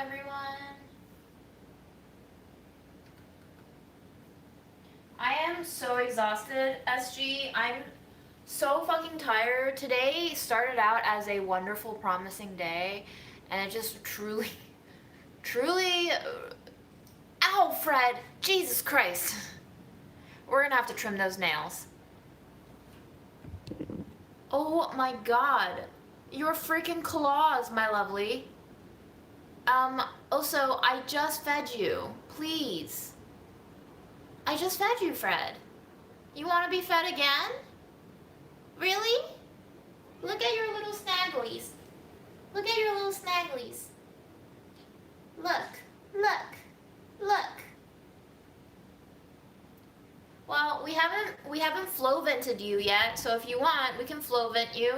everyone. I am so exhausted, SG. I'm so fucking tired. Today started out as a wonderful, promising day, and it just truly. Ow, Fred! Jesus Christ. We're gonna have to trim those nails. Oh my god. Your freaking claws, my lovely. Also, I just fed you. Please. I just fed you, Fred. You want to be fed again? Really? Look at your little snagglies. Look at your little snagglies. Look. Well, we haven't flow vented you yet, so if you want, we can flow vent you.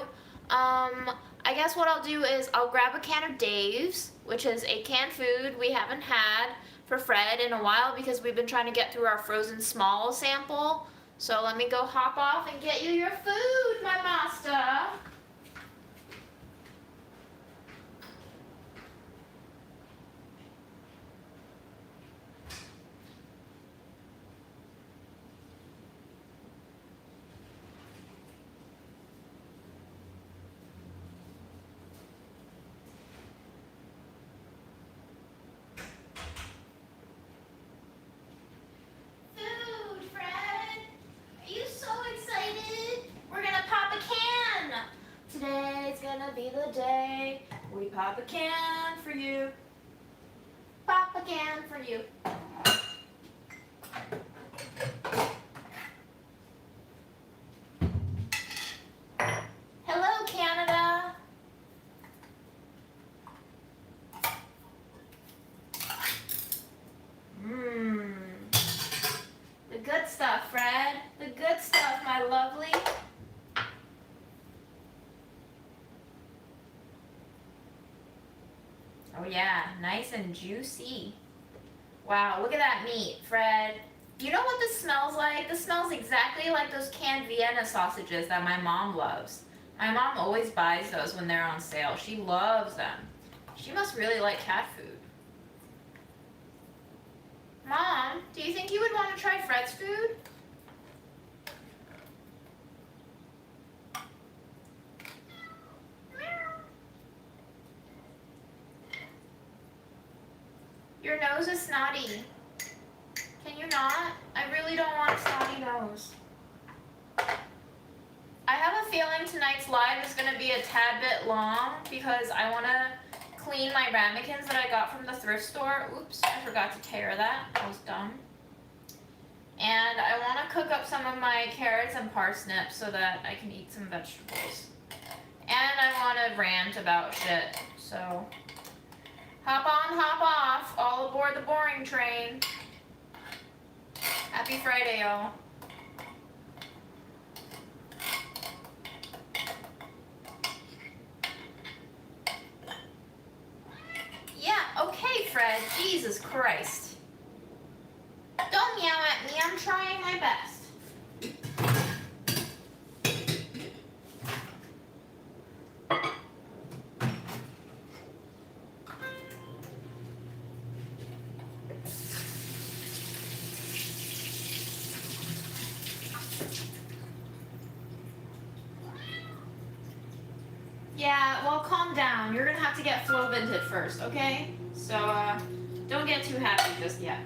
I guess what I'll do is I'll grab a can of Dave's, which is a canned food we haven't had for Fred in a while because we've been trying to get through our frozen small sample. So let me go hop off and get you your food, my master. Today's gonna be the day we pop a can for you. Pop a can for you. Hello, Canada. The good stuff, Fred. The good stuff, my lovely. Oh yeah, nice and juicy. Wow, look at that meat, Fred. You know what this smells like? This smells exactly like those canned Vienna sausages that my mom loves. My mom always buys those when they're on sale. She loves them. She must really like cat food. Mom, do you think you would want to try Fred's food? Your nose is snotty. Can you not? I really don't want a snotty nose. I have a feeling tonight's live is going to be a tad bit long because I want to clean my ramekins that I got from the thrift store. Oops, I forgot to tear that. I was dumb. And I want to cook up some of my carrots and parsnips so that I can eat some vegetables. And I want to rant about shit, so... Hop on, hop off, all aboard the boring train. Happy Friday, y'all. Yeah, okay, Fred, Jesus Christ. Don't meow at me, I'm trying my best. Yeah, well, calm down. You're gonna have to get flow vented first, okay? So, don't get too happy just yet.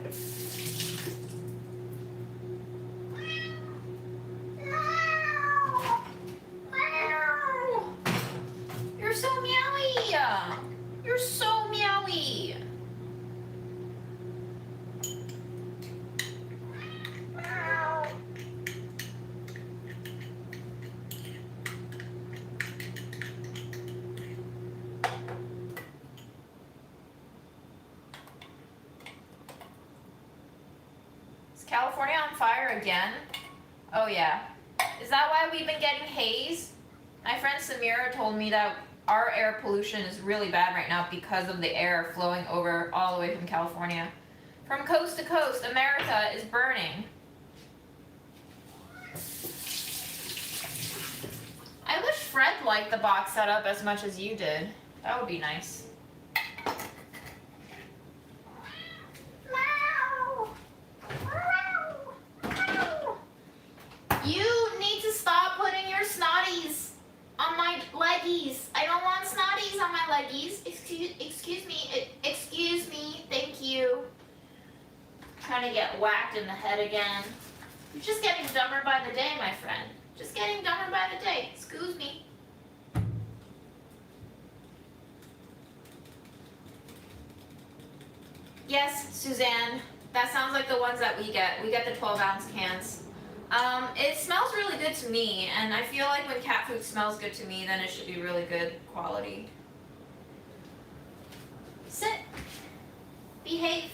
You're so meowy! You're so meowy! California on fire again? Oh yeah. Is that why we've been getting haze? My friend Samira told me that our air pollution is really bad right now because of the air flowing over all the way from California. From coast to coast, America is burning. I wish Fred liked the box setup as much as you did. That would be nice. leggies. Excuse me. Thank you. Trying to get whacked in the head again. You're just getting dumber by the day, my friend. Just getting dumber by the day. Excuse me. Yes, Suzanne. That sounds like the ones that we get. We get the 12-ounce cans. It smells really good to me, and I feel like when cat food smells good to me, then it should be really good quality. Sit. Behave.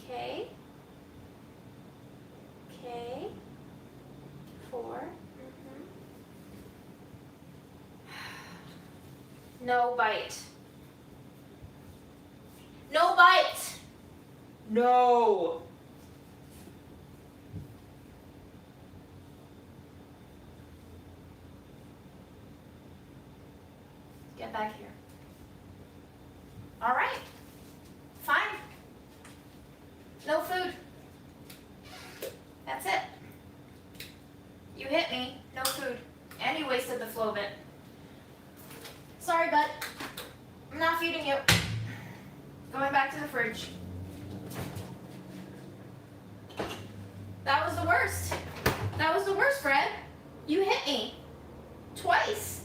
Okay. Okay. 4. No bite. No bite. No. Get back here. All right. Fine. No food. That's it. You hit me. No food. And you wasted the flow bit. Sorry, bud. I'm not feeding you. Going back to the fridge. That was the worst. That was the worst, Fred. You hit me. Twice.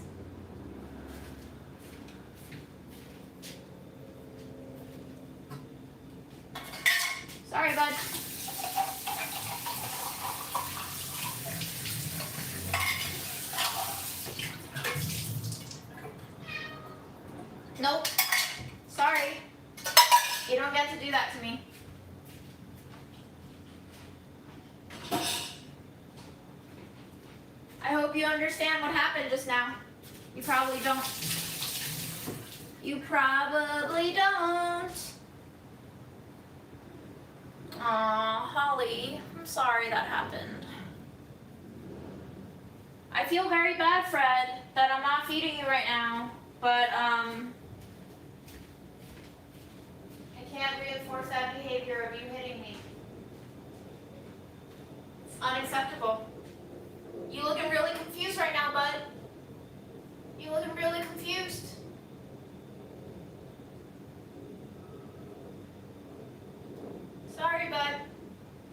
Sorry, bud. Nope. Sorry. You don't get to do that to me. I hope you understand what happened just now. You probably don't. You probably don't. Aw, Holly, I'm sorry that happened. I feel very bad, Fred, that I'm not feeding you right now, but I can't reinforce that behavior of you hitting me. It's unacceptable. You looking really confused right now, bud. You looking really confused. Sorry, bud.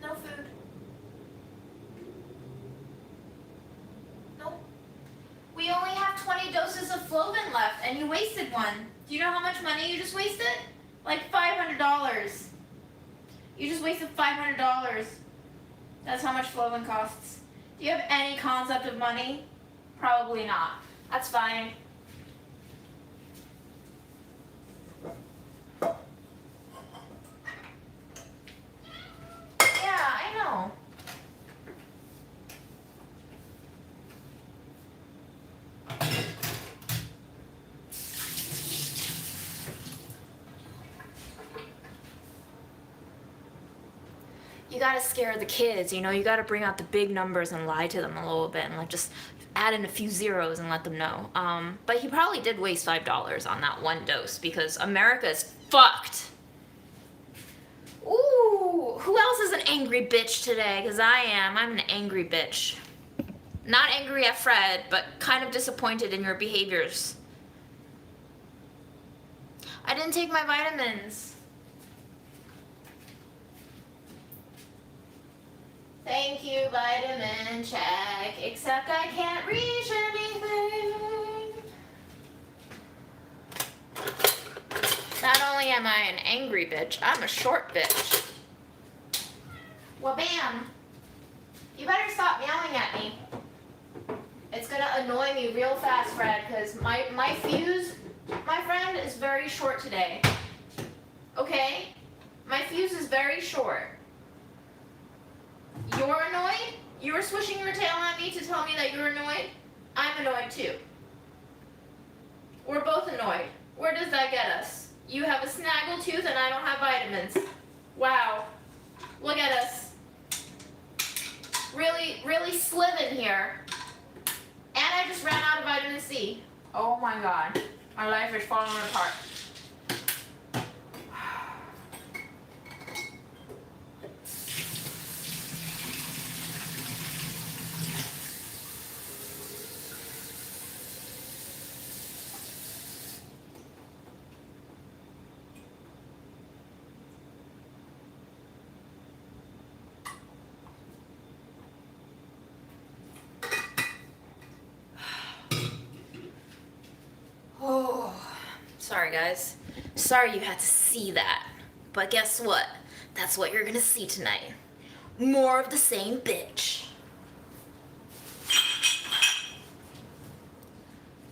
No food. Nope. We only have 20 doses of Flovin left, and you wasted one. Do you know how much money you just wasted? Like $500. You just wasted $500. That's how much Flovin costs. Do you have any concept of money? Probably not. That's fine. Yeah, I know. You gotta scare the kids, you know, you gotta bring out the big numbers and lie to them a little bit and like just add in a few zeros and let them know. But he probably did waste $5 on that one dose because America is fucked. Ooh, who else is an angry bitch today? Because I am. I'm an angry bitch. Not angry at Fred, but kind of disappointed in your behaviors. I didn't take my vitamins. Thank you, vitamin check, except I can't reach anything. Not only am I an angry bitch, I'm a short bitch. Well, bam. You better stop yelling at me. It's gonna annoy me real fast, Fred, because my fuse, my friend, is very short today. Okay? My fuse is very short. You're annoyed? You were swishing your tail at me to tell me that you're annoyed? I'm annoyed too. We're both annoyed. Where does that get us? You have a snaggle tooth and I don't have vitamins. Wow. Look at us. Really, really sliving here. And I just ran out of vitamin C. Oh my god. My life is falling apart. Sorry, guys. Sorry you had to see that. But guess what? That's what you're gonna see tonight. More of the same bitch.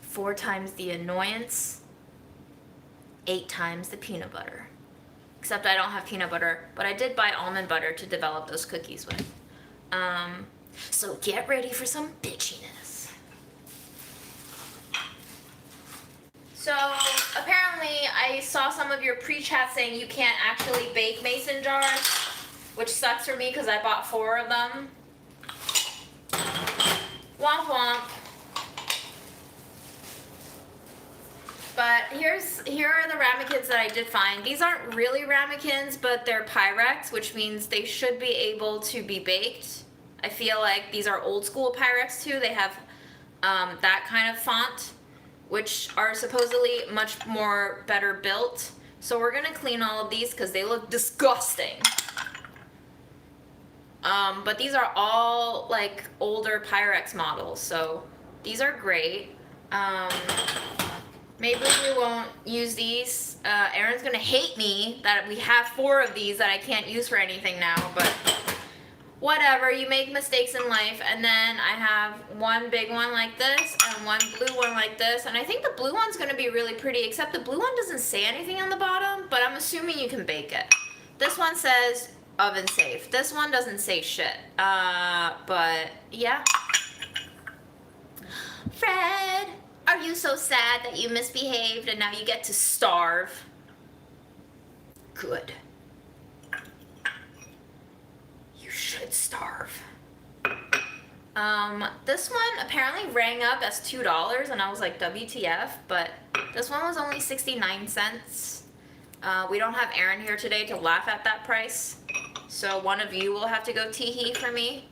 4 times the annoyance, 8 times the peanut butter. Except I don't have peanut butter, but I did buy almond butter to develop those cookies with. So get ready for some bitchiness. So apparently I saw some of your pre-chat saying you can't actually bake mason jars, which sucks for me because I bought 4 of them. Womp womp. But here are the ramekins that I did find. These aren't really ramekins, but they're Pyrex, which means they should be able to be baked. I feel like these are old school Pyrex too. They have that kind of font, which are supposedly much more better built. So we're gonna clean all of these because they look disgusting. But these are all like older Pyrex models, so these are great. Maybe we won't use these. Aaron's gonna hate me that we have 4 of these that I can't use for anything now, but whatever, you make mistakes in life. And then I have 1 big one like this and 1 blue one like this. And I think the blue one's gonna be really pretty, except the blue one doesn't say anything on the bottom, but I'm assuming you can bake it. This one says oven safe. This one doesn't say shit. But yeah. Fred, are you so sad that you misbehaved and now you get to starve? Good. You should starve. This one apparently rang up as $2 and I was like, WTF, but this one was only 69 cents. We don't have Aaron here today to laugh at that price, so one of you will have to go tee-hee for me.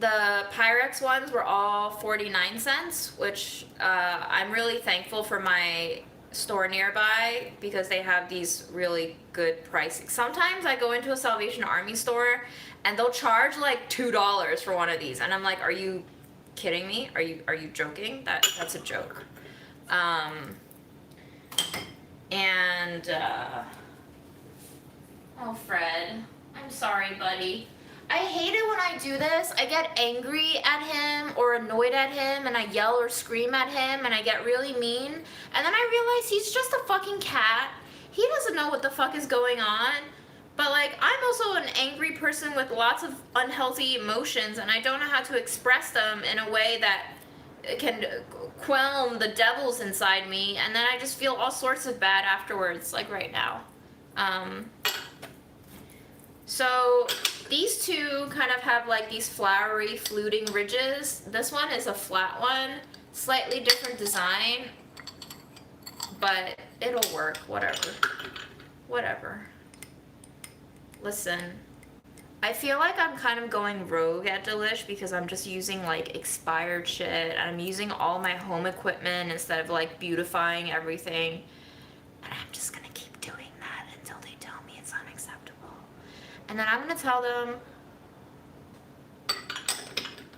The Pyrex ones were all 49 cents, which I'm really thankful for my store nearby because they have these really good pricing. Sometimes I go into a Salvation Army store and they'll charge like $2 for one of these, and I'm like, are you kidding me? Are you joking? That's a joke. Oh Fred, I'm sorry, buddy. I hate it when I do this. I get angry at him or annoyed at him and I yell or scream at him and I get really mean. And then I realize he's just a fucking cat. He doesn't know what the fuck is going on. But like, I'm also an angry person with lots of unhealthy emotions and I don't know how to express them in a way that can quell the devils inside me. And then I just feel all sorts of bad afterwards, like right now. So these 2 kind of have like these flowery fluting ridges. This one is a flat one, slightly different design, but it'll work, whatever. Listen, I feel like I'm kind of going rogue at Delish because I'm just using like expired shit and I'm using all my home equipment instead of like beautifying everything. And I'm just gonna keep doing that until they tell me it's unacceptable. And then I'm gonna tell them,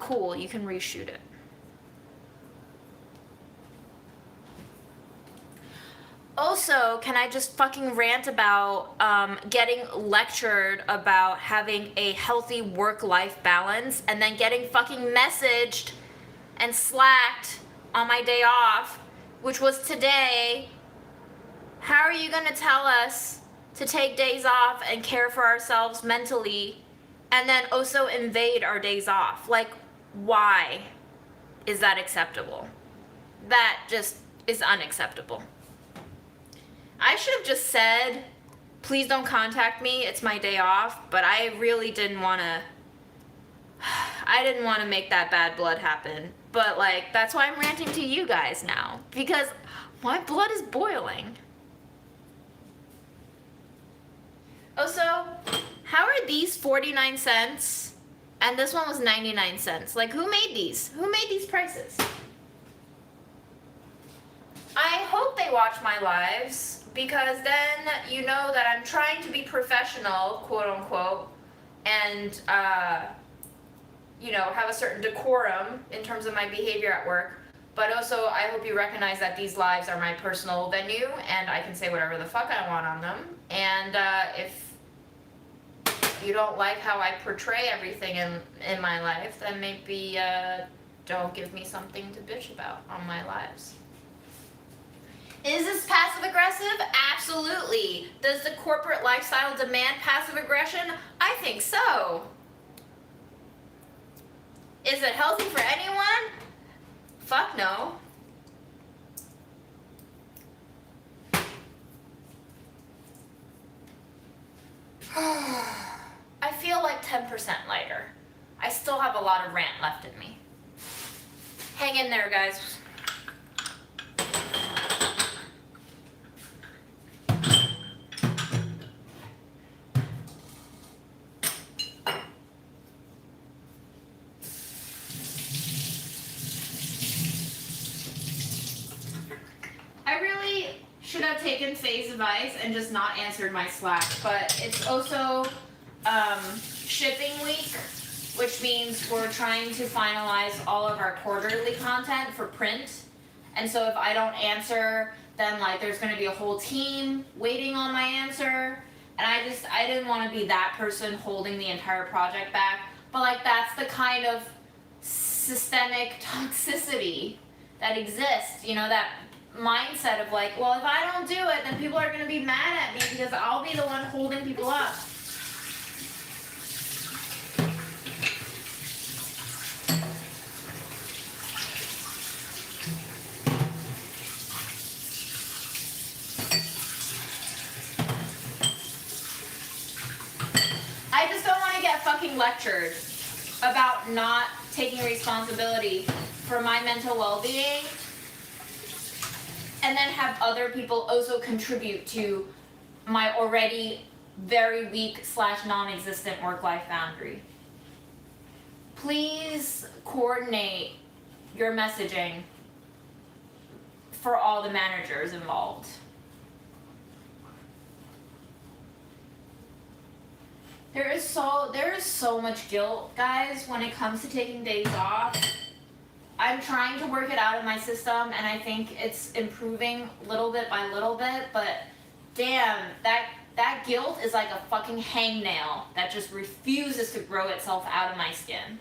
cool, you can reshoot it. Also, can I just fucking rant about getting lectured about having a healthy work-life balance and then getting fucking messaged and slacked on my day off, which was today. How are you gonna tell us to take days off and care for ourselves mentally and then also invade our days off? Like, why is that acceptable? That just is unacceptable. I should have just said, please don't contact me, it's my day off, but I really didn't want to make that bad blood happen. But like, that's why I'm ranting to you guys now, because my blood is boiling. Also, how are these 49 cents and this one was 99 cents? Like, who made these? Who made these prices? I hope they watch my lives, because then you know that I'm trying to be professional, quote unquote, and you know, have a certain decorum in terms of my behavior at work. But also, I hope you recognize that these lives are my personal venue, and I can say whatever the fuck I want on them. And if you don't like how I portray everything in my life, then maybe don't give me something to bitch about on my lives. Is this passive aggressive? Absolutely. Does the corporate lifestyle demand passive aggression? I think so. Is it healthy for anyone? Fuck no. I feel like 10% lighter. I still have a lot of rant left in me. Hang in there, guys. Should have taken Faye's advice and just not answered my Slack, but it's also shipping week, which means we're trying to finalize all of our quarterly content for print. And so if I don't answer, then like there's going to be a whole team waiting on my answer, and I didn't want to be that person holding the entire project back. But like that's the kind of systemic toxicity that exists, you know, that mindset of like, well, if I don't do it, then people are going to be mad at me because I'll be the one holding people up. I just don't want to get fucking lectured about not taking responsibility for my mental well-being, and then have other people also contribute to my already very weak / non-existent work-life boundary. Please coordinate your messaging for all the managers involved. There is so much guilt, guys, when it comes to taking days off. I'm trying to work it out in my system, and I think it's improving little bit by little bit, but damn, that guilt is like a fucking hangnail that just refuses to grow itself out of my skin.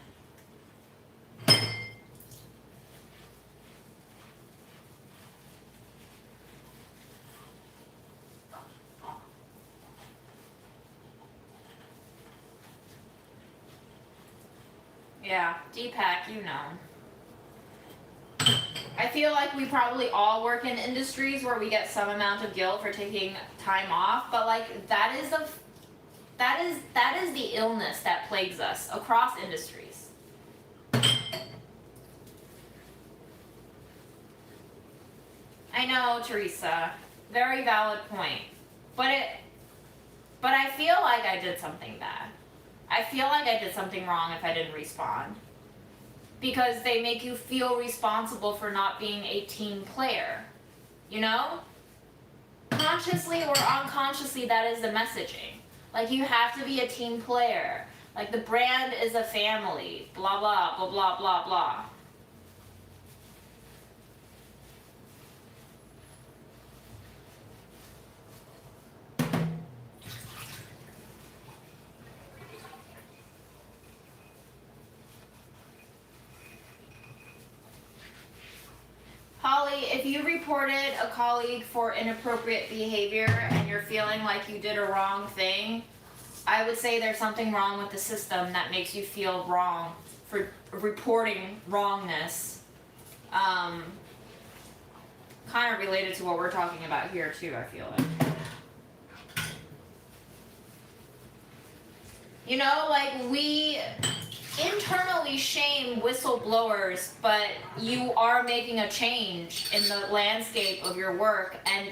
Yeah, Deepak, you know. I feel like we probably all work in industries where we get some amount of guilt for taking time off, but like that is the illness that plagues us across industries. I know, Teresa. Very valid point. But I feel like I did something bad. I feel like I did something wrong if I didn't respond. Because they make you feel responsible for not being a team player. You know? Consciously or unconsciously, that is the messaging. Like, you have to be a team player. Like, the brand is a family. Blah, blah, blah, blah, blah, blah. Holly, if you reported a colleague for inappropriate behavior and you're feeling like you did a wrong thing, I would say there's something wrong with the system that makes you feel wrong for reporting wrongness. Kind of related to what we're talking about here too, I feel like. You know, like we internally shame whistleblowers, but you are making a change in the landscape of your work, and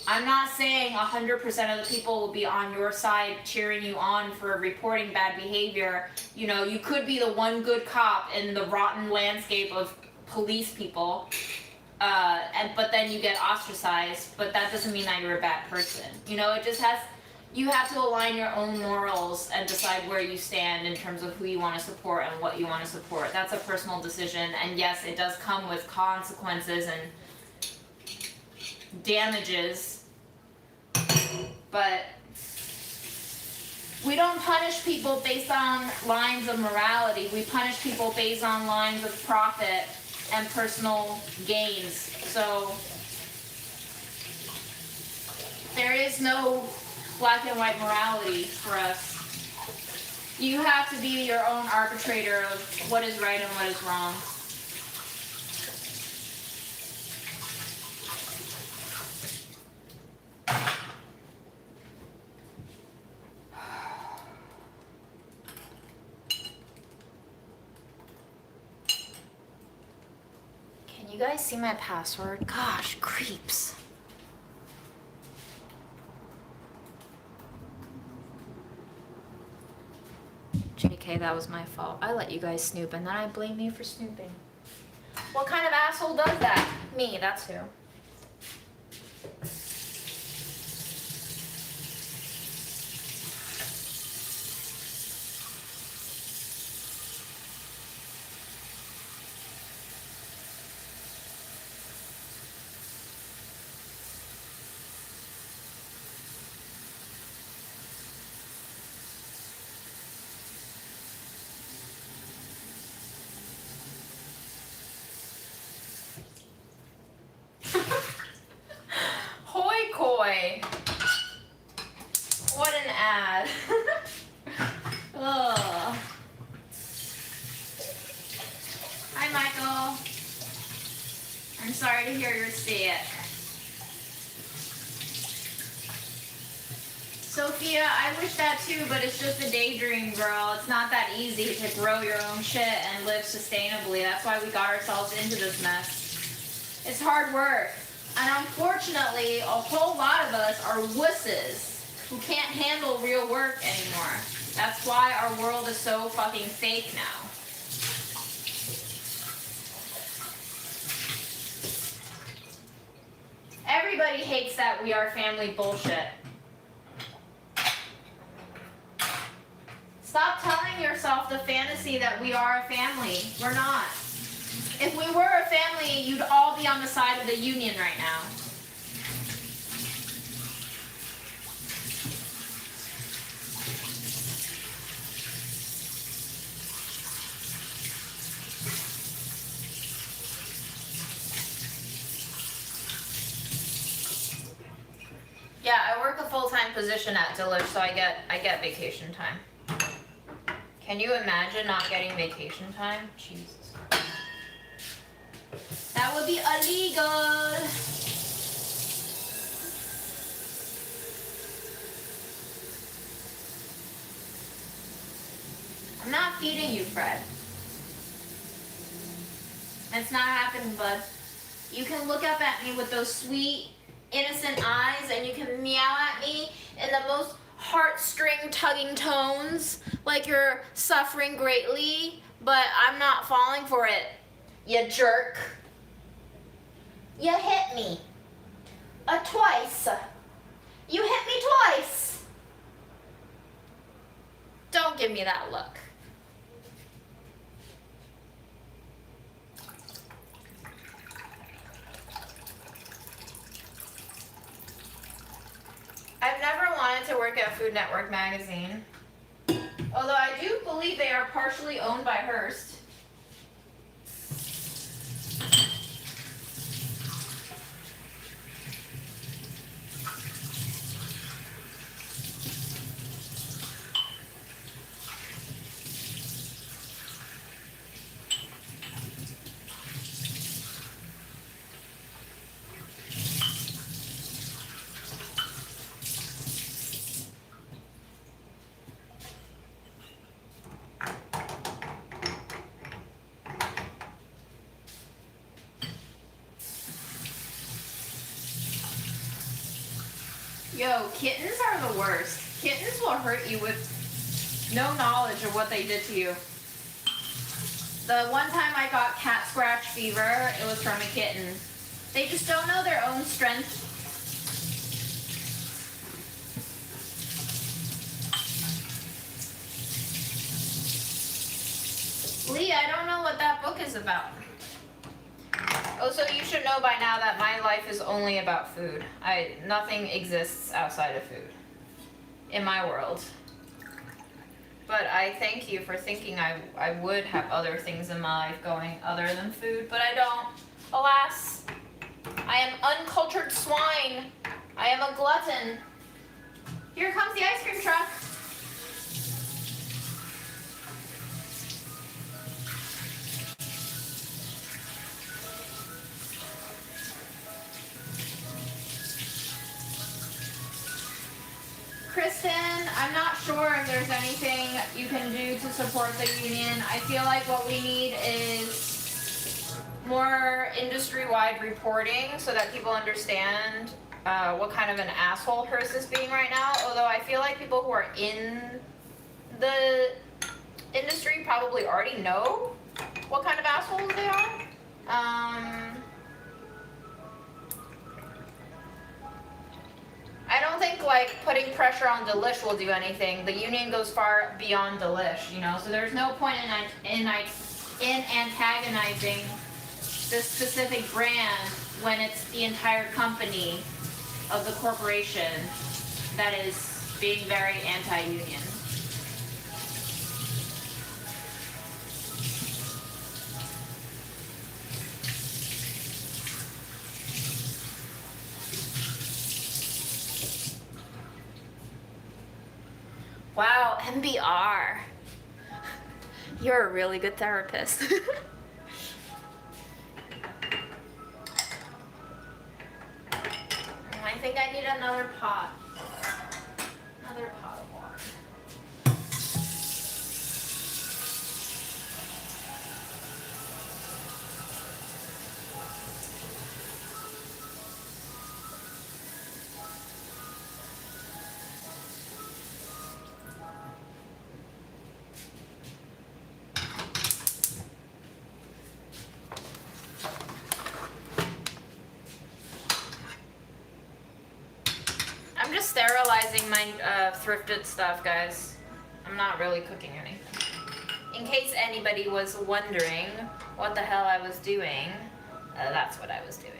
I'm not saying 100% of the people will be on your side cheering you on for reporting bad behavior. You know, you could be the one good cop in the rotten landscape of police people, but then you get ostracized, but that doesn't mean that you're a bad person. You know, it just has, You have to align your own morals and decide where you stand in terms of who you want to support and what you want to support. That's a personal decision, and yes, it does come with consequences and damages, but we don't punish people based on lines of morality. We punish people based on lines of profit and personal gains. So there is no black and white morality for us. You have to be your own arbitrator of what is right and what is wrong. Can you guys see my password? Gosh, creeps. JK, that was my fault. I let you guys snoop and then I blame you for snooping. What kind of asshole does that? Me, that's who. Hoi koi. What an ad. Ugh. Hi, Michael. I'm sorry to hear you're sick. Sophia, I wish that too, but it's just a daydream, girl. It's not that easy to grow your own shit and live sustainably. That's why we got ourselves into this mess. It's hard work. And unfortunately, a whole lot of us are wusses who can't handle real work anymore. That's why our world is so fucking fake now. Everybody hates that we are family bullshit. Stop telling yourself the fantasy that we are a family. We're not. If we were a family, you'd all be on the side of the union right now. Yeah, I work a full-time position at Delish, so I get vacation time. Can you imagine not getting vacation time? Jesus. That would be illegal. I'm not feeding you, Fred. It's not happening, bud. You can look up at me with those sweet, innocent eyes, and you can meow at me in the most heartstring tugging tones, like you're suffering greatly, but I'm not falling for it, you jerk. You hit me. Twice. You hit me twice. Don't give me that look. I've never wanted to work at Food Network magazine, although I do believe they are partially owned by Hearst. Yo, kittens are the worst. Kittens will hurt you with no knowledge of what they did to you. The one time I got cat scratch fever, it was from a kitten. They just don't know their own strength. Lee, I don't know what that book is about. Oh, so you should know by now that my life is only about food. Nothing exists outside of food in my world. But I thank you for thinking I would have other things in my life going other than food, but I don't. Alas, I am uncultured swine. I am a glutton. Here comes the ice cream truck. Kristen, I'm not sure if there's anything you can do to support the union. I feel like what we need is more industry-wide reporting so that people understand what kind of an asshole Hearst is being right now. Although I feel like people who are in the industry probably already know what kind of assholes they are. I don't think like putting pressure on Delish will do anything. The union goes far beyond Delish, you know. So there's no point in antagonizing this specific brand when it's the entire company of the corporation that is being very anti-union. Wow, MBR. You're a really good therapist. I think I need another pot. Another pot of water. I'm just sterilizing my thrifted stuff, guys. I'm not really cooking anything. In case anybody was wondering what the hell I was doing, that's what I was doing.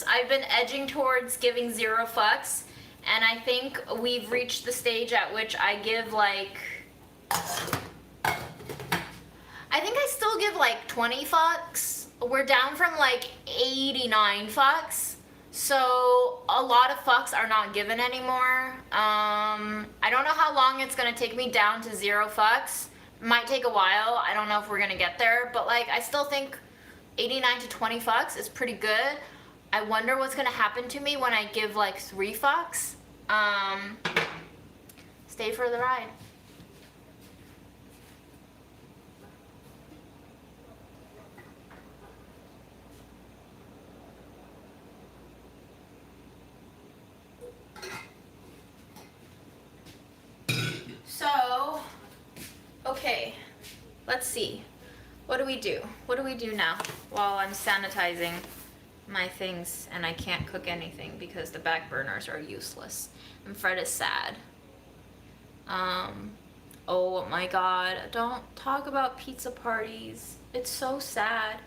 I've been edging towards giving 0 fucks, and I think we've reached the stage at which I give like, I think I still give like 20 fucks. We're down from like 89 fucks, so a lot of fucks are not given anymore. I don't know how long it's gonna take me down to 0 fucks. Might take a while. I don't know if we're gonna get there, but like I still think 89 to 20 fucks is pretty good. I wonder what's gonna happen to me when I give like 3 fucks. Stay for the ride. So, okay, let's see. What do we do? What do we do now while I'm sanitizing my things and I can't cook anything because the back burners are useless and Fred is sad. Oh my god, don't talk about pizza parties. It's so sad.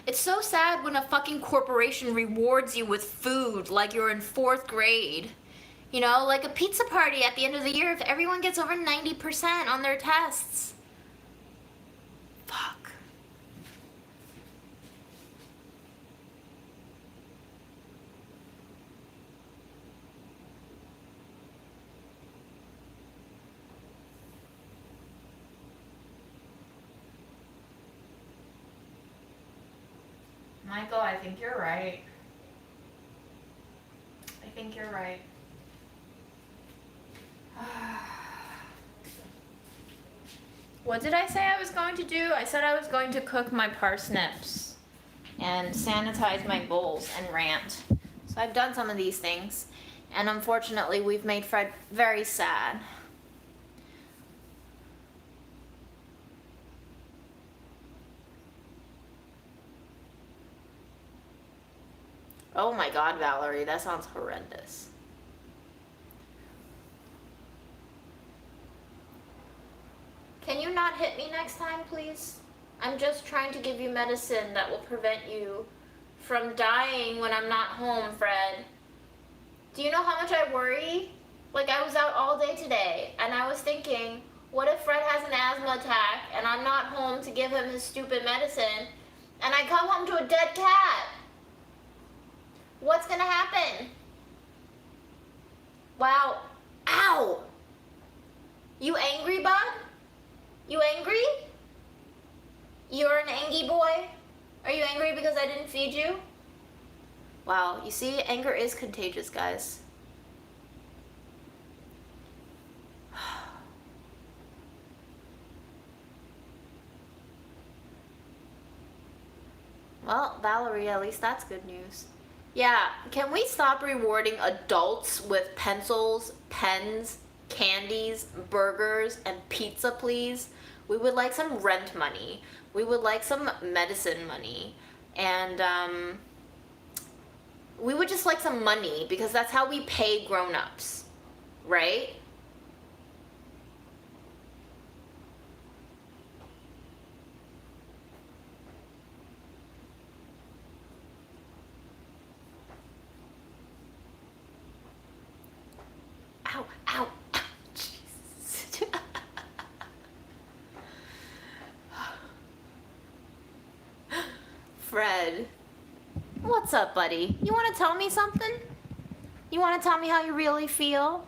It's so sad when a fucking corporation rewards you with food like you're in 4th grade. You know, like a pizza party at the end of the year if everyone gets over 90% on their tests. Fuck. Michael, I think you're right. I think you're right. What did I say I was going to do? I said I was going to cook my parsnips and sanitize my bowls and rant. So I've done some of these things, and unfortunately we've made Fred very sad. Oh my God, Valerie, that sounds horrendous. Can you not hit me next time, please? I'm just trying to give you medicine that will prevent you from dying when I'm not home, Fred. Do you know how much I worry? Like, I was out all day today, and I was thinking, what if Fred has an asthma attack, and I'm not home to give him his stupid medicine, and I come home to a dead cat? What's gonna happen? Wow. Ow! You angry, bud? You angry? You're an angry boy? Are you angry because I didn't feed you? Wow, you see, anger is contagious, guys. Well, Valerie, at least that's good news. Yeah, can we stop rewarding adults with pencils, pens, candies, burgers, and pizza, please? We would like some rent money. We would like some medicine money. And we would just like some money, because that's how we pay grown-ups, right? Ow, ow, ow. Jesus. Fred. What's up, buddy? You want to tell me something? You want to tell me how you really feel?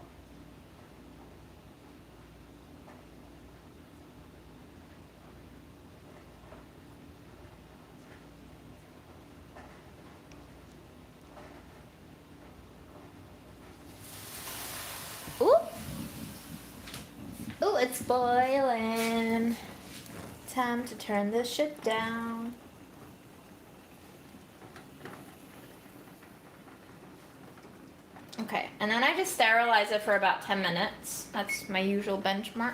Ooh. Ooh, it's boiling. Time to turn this shit down. Okay, and then I just sterilize it for about 10 minutes. That's my usual benchmark.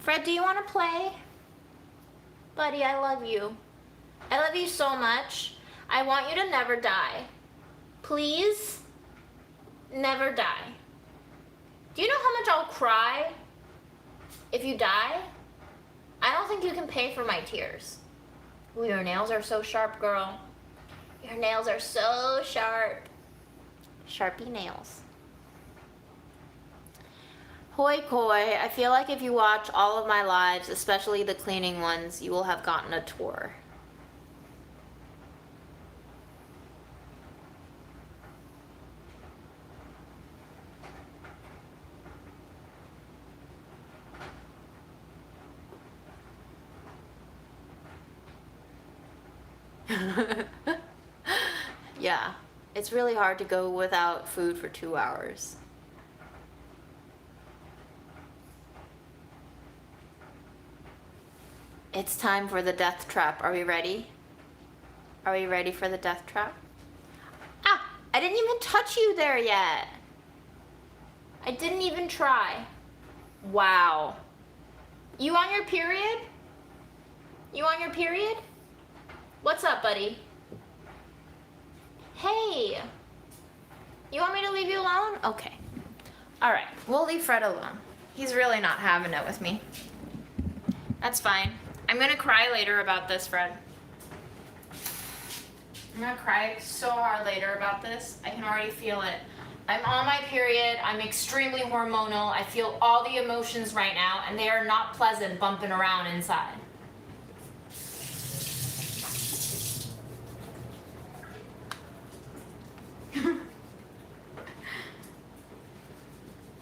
Fred, do you want to play? Buddy, I love you. I love you so much. I want you to never die. Please, never die. Do you know how much I'll cry if you die? I don't think you can pay for my tears. Ooh, your nails are so sharp, girl. Your nails are so sharp. Sharpie nails. Hoi koi, I feel like if you watch all of my lives, especially the cleaning ones, you will have gotten a tour. Yeah, it's really hard to go without food for 2 hours. It's time for the death trap. Are we ready? Are we ready for the death trap? Ah, I didn't even touch you there yet. I didn't even try. Wow. You on your period? You on your period? What's up, buddy? Hey. You want me to leave you alone? Okay. All right, we'll leave Fred alone. He's really not having it with me. That's fine. I'm gonna cry later about this, Fred. I'm gonna cry so hard later about this. I can already feel it. I'm on my period. I'm extremely hormonal. I feel all the emotions right now, and they are not pleasant bumping around inside.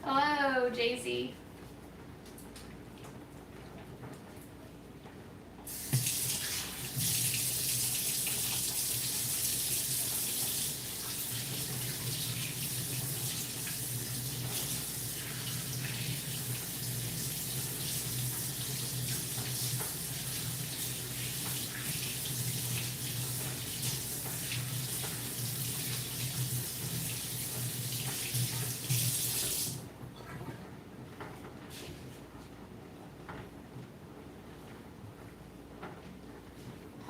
Hello, JC.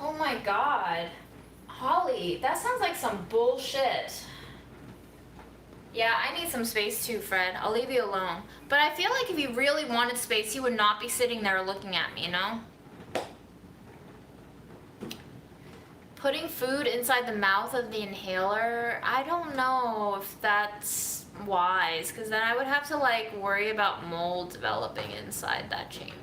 Oh my god. Holly, that sounds like some bullshit. Yeah, I need some space too, Fred. I'll leave you alone. But I feel like if you really wanted space, you would not be sitting there looking at me, you know? Putting food inside the mouth of the inhaler, I don't know if that's wise, because then I would have to like worry about mold developing inside that chamber.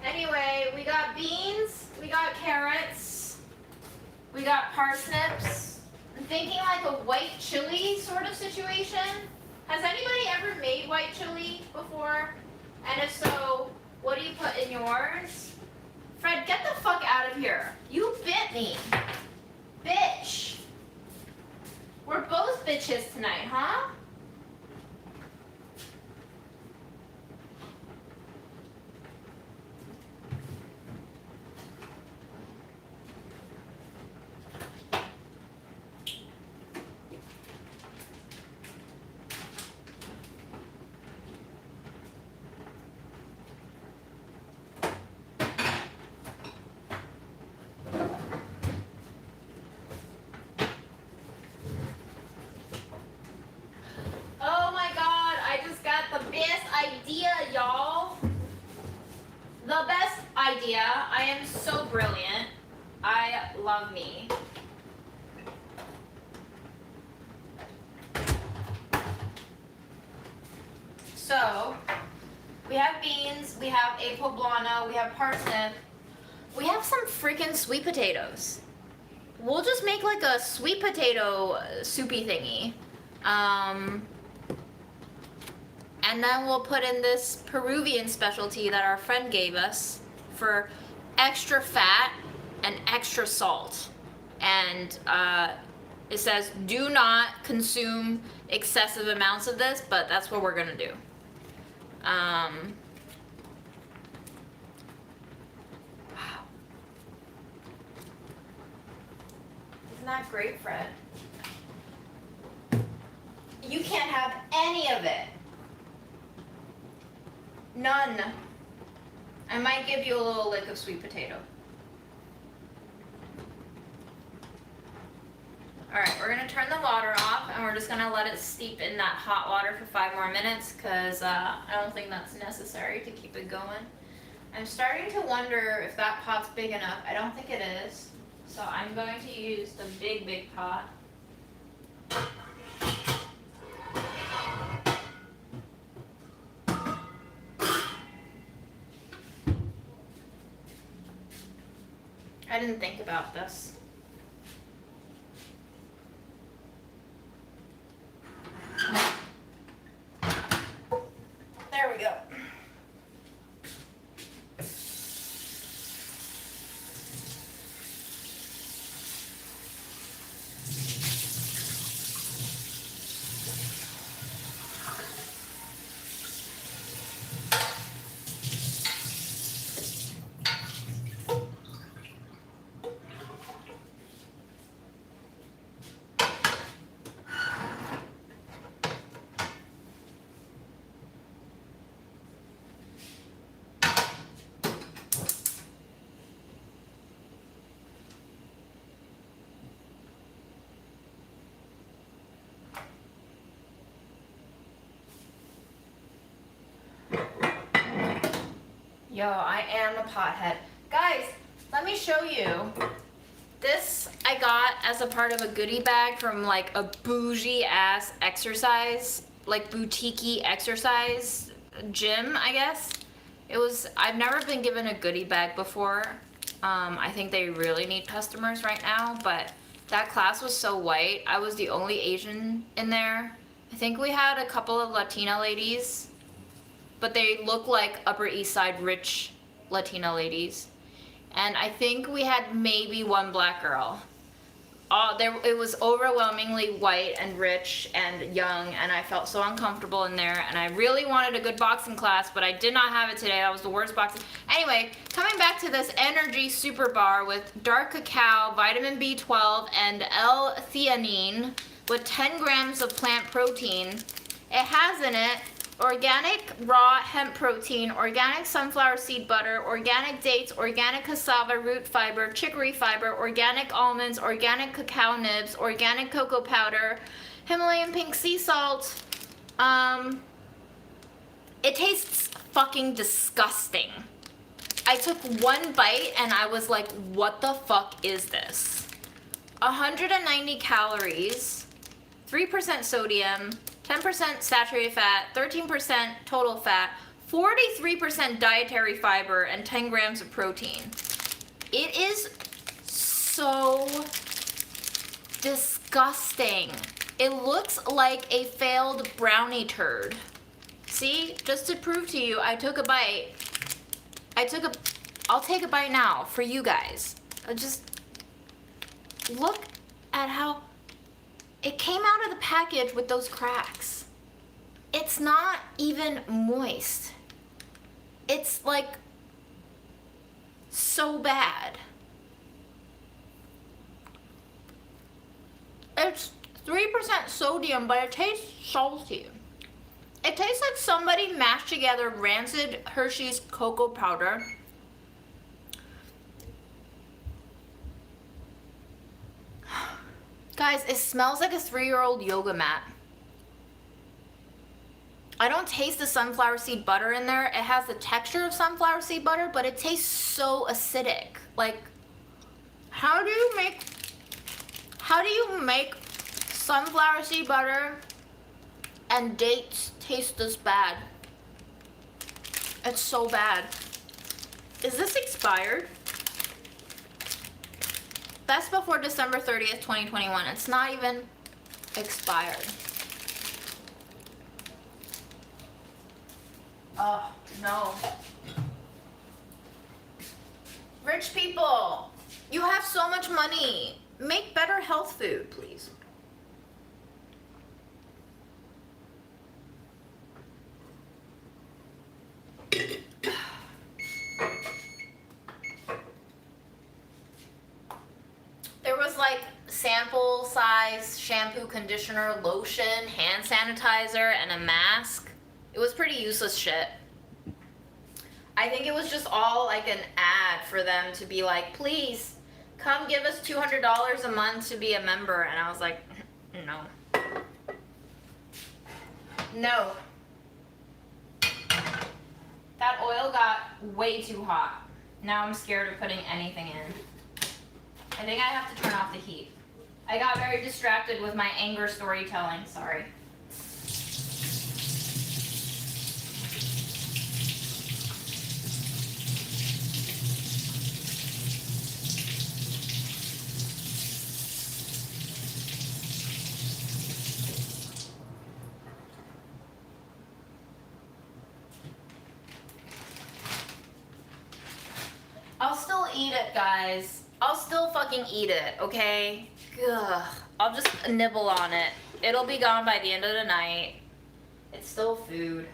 Anyway, we got beans, we got carrots, we got parsnips. I'm thinking like a white chili sort of situation. Has anybody ever made white chili before? And if so, what do you put in yours? Fred, get the fuck out of here. You bit me. Bitch. We're both bitches tonight, huh? Idea, y'all. The best idea. I am so brilliant. I love me. So, we have beans, we have a poblano, we have parsnip. We have some freaking sweet potatoes. We'll just make like a sweet potato soupy thingy. And then we'll put in this Peruvian specialty that our friend gave us for extra fat and extra salt. And it says do not consume excessive amounts of this, but that's what we're gonna do. Wow. Isn't that great, Fred? You can't have any of it. None. I might give you a little lick of sweet potato. Alright, we're going to turn the water off and we're just going to let it steep in that hot water for 5 more minutes because I don't think that's necessary to keep it going. I'm starting to wonder if that pot's big enough. I don't think it is. So I'm going to use the big pot. I didn't think about this. There we go. Yo, I am a pothead. Guys, let me show you. This I got as a part of a goodie bag from like a bougie ass exercise, like boutique-y exercise gym, I guess. I've never been given a goodie bag before. I think they really need customers right now, but that class was so white. I was the only Asian in there. I think we had a couple of Latina ladies, but they look like Upper East Side rich Latina ladies. And I think we had maybe one black girl. It was overwhelmingly white and rich and young, and I felt so uncomfortable in there, and I really wanted a good boxing class, but I did not have it today. That was the worst boxing. Anyway, coming back to this energy super bar with dark cacao, vitamin B12, and L-theanine with 10 grams of plant protein. It has in it organic raw hemp protein, organic sunflower seed butter, organic dates, organic cassava root fiber, chicory fiber, organic almonds, organic cacao nibs, organic cocoa powder, Himalayan pink sea salt. It tastes fucking disgusting. I took one bite and I was like, what the fuck is this? 190 calories, 3% sodium, 10% saturated fat, 13% total fat, 43% dietary fiber, and 10 grams of protein. It is so disgusting. It looks like a failed brownie turd. See, just to prove to you, I took a bite. I'll take a bite now for you guys. Just look at how it came out of the package with those cracks. It's not even moist. It's like so bad. It's 3% sodium, but it tastes salty. It tastes like somebody mashed together rancid Hershey's cocoa powder, guys, it smells like a 3-year-old yoga mat. I don't taste the sunflower seed butter in there. It has the texture of sunflower seed butter, but it tastes so acidic. Like, how do you make sunflower seed butter and dates taste this bad? It's so bad. Is this expired? That's before December 30th, 2021. It's not even expired. Oh, no. Rich people, you have so much money. Make better health food, please. There was like sample size shampoo, conditioner, lotion, hand sanitizer, and a mask. It was pretty useless shit. I think it was just all like an ad for them to be like, please come give us $200 a month to be a member. And I was like, no. No. That oil got way too hot. Now I'm scared of putting anything in. I think I have to turn off the heat. I got very distracted with my anger storytelling, sorry. I'll still eat it, guys. I'll still fucking eat it, okay? Ugh. I'll just nibble on it. It'll be gone by the end of the night. It's still food.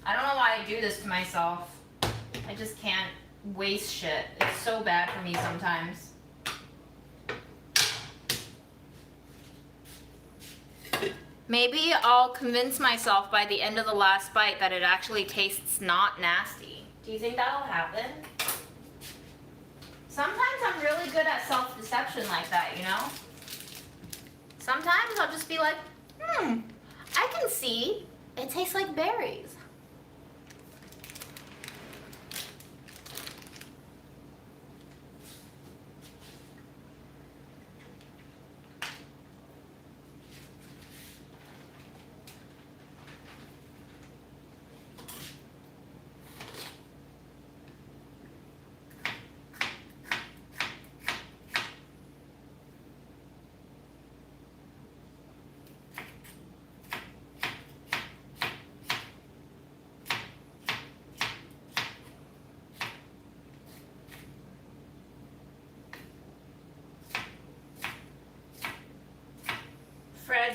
I don't know why I do this to myself. I just can't waste shit. It's so bad for me sometimes. Maybe I'll convince myself by the end of the last bite that it actually tastes not nasty. Do you think that'll happen? Sometimes I'm really good at self-deception like that, you know? Sometimes I'll just be like, I can see it tastes like berries.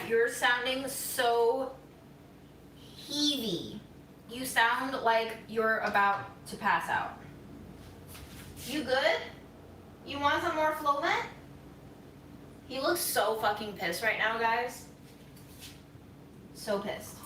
you're sounding so heavy. You sound like you're about to pass out. You good? You want some more Flovent? He looks so fucking pissed right now, guys. So pissed.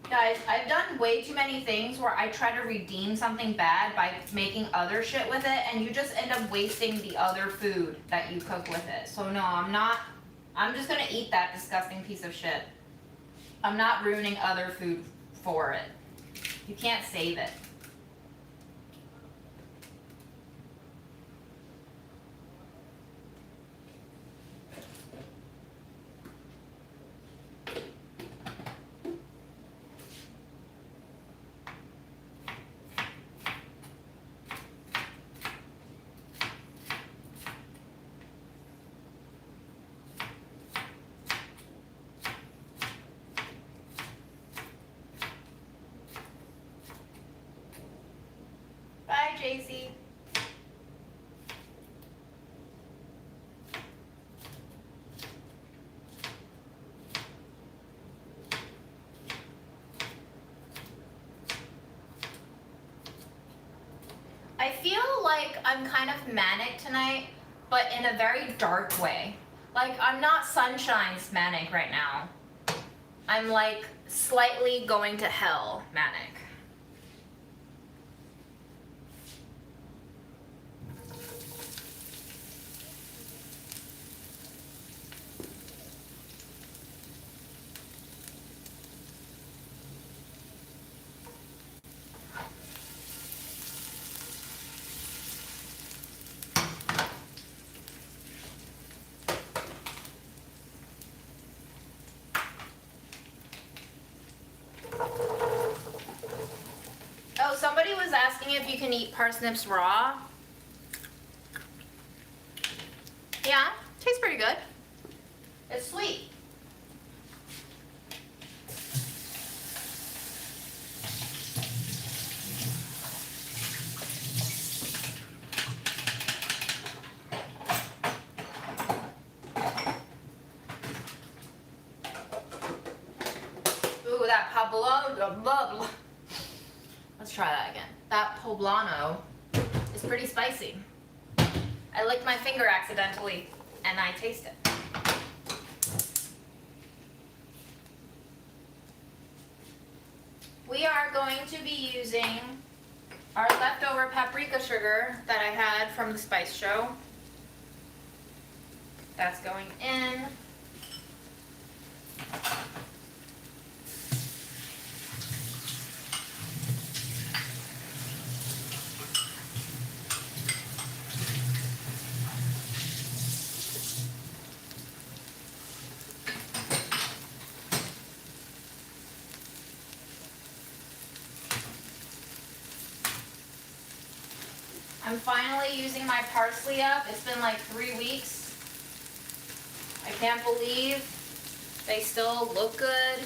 Guys, I've done way too many things where I try to redeem something bad by making other shit with it, and you just end up wasting the other food that you cook with it. So no, I'm not. I'm just gonna eat that disgusting piece of shit. I'm not ruining other food for it. You can't save it. Bye, JC. I feel like I'm kind of manic tonight, but in a very dark way. Like, I'm not Sunshine's manic right now. I'm like slightly going to hell manic. Oh, somebody was asking if you can eat parsnips raw. Yeah, tastes pretty good. It's sweet. Ooh, that poblano. Let's try that again. That poblano is pretty spicy. I licked my finger accidentally, and I taste it. We are going to be using our leftover paprika sugar that I had from the spice show. That's going in. I'm finally using my parsley up. It's been like 3 weeks. I can't believe they still look good.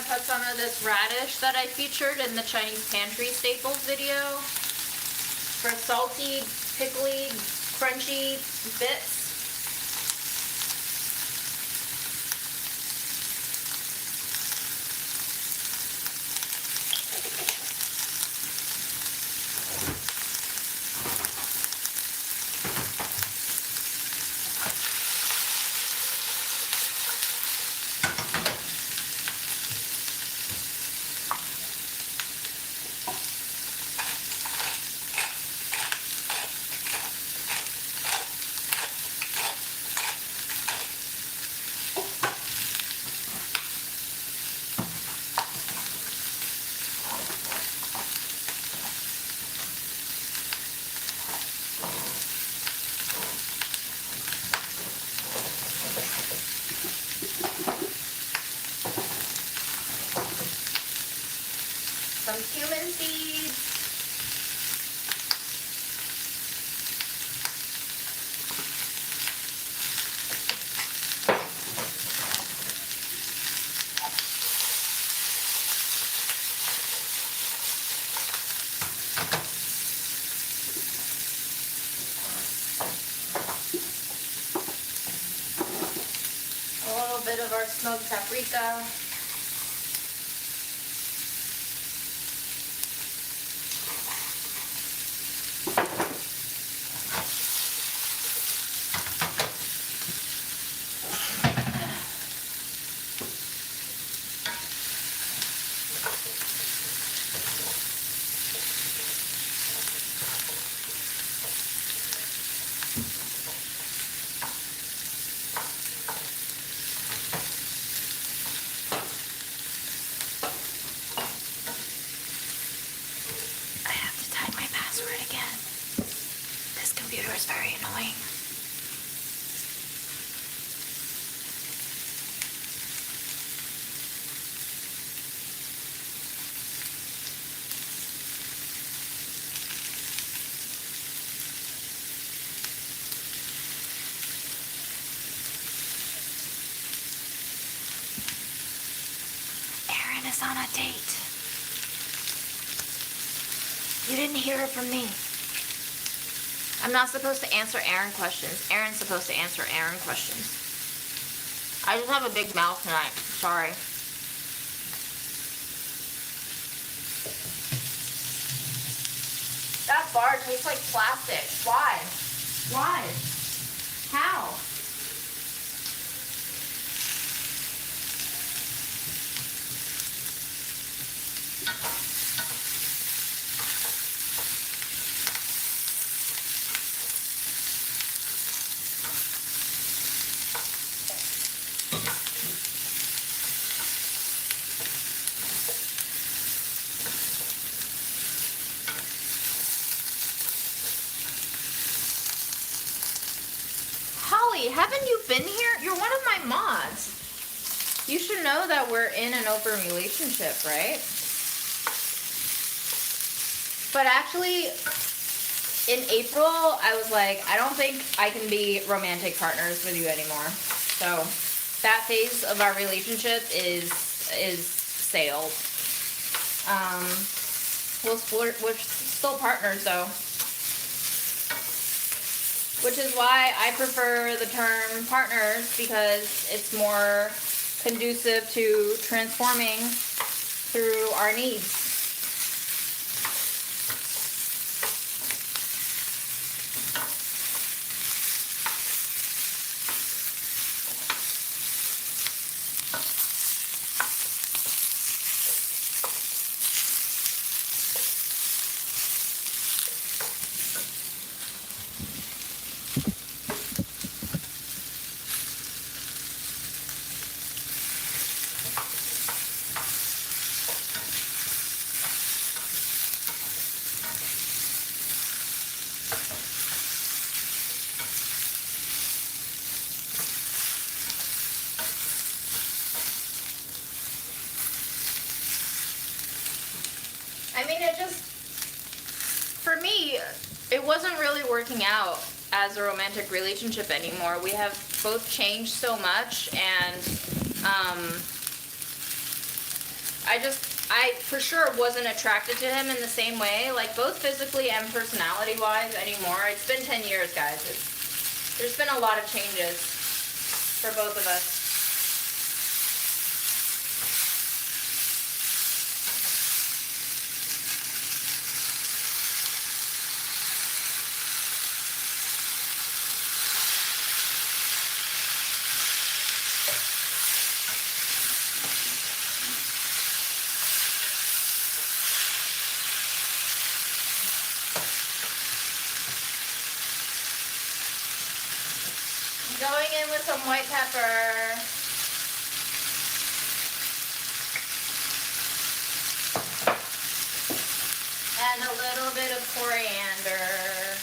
cut some of this radish that I featured in the Chinese Pantry Staples video for salty, pickly, crunchy bits. Some cumin seeds. A little bit of our smoked paprika. Is very annoying. Aaron is on a date. You didn't hear it from me. I'm not supposed to answer Aaron questions. Aaron's supposed to answer Aaron questions. I just have a big mouth tonight. Sorry. That bar tastes like plastic. Why? Why? How? Haven't you been here? You're one of my mods. You should know that we're in an open relationship, right? But actually, in April, I was like, I don't think I can be romantic partners with you anymore. So that phase of our relationship is sailed. We're still partners though. Which is why I prefer the term partners, because it's more conducive to transforming through our needs. I mean, it just, for me, it wasn't really working out as a romantic relationship anymore. We have both changed so much, and I for sure wasn't attracted to him in the same way, like both physically and personality-wise anymore. It's been 10 years, guys. There's been a lot of changes for both of us. Going in with some white pepper. And a little bit of coriander.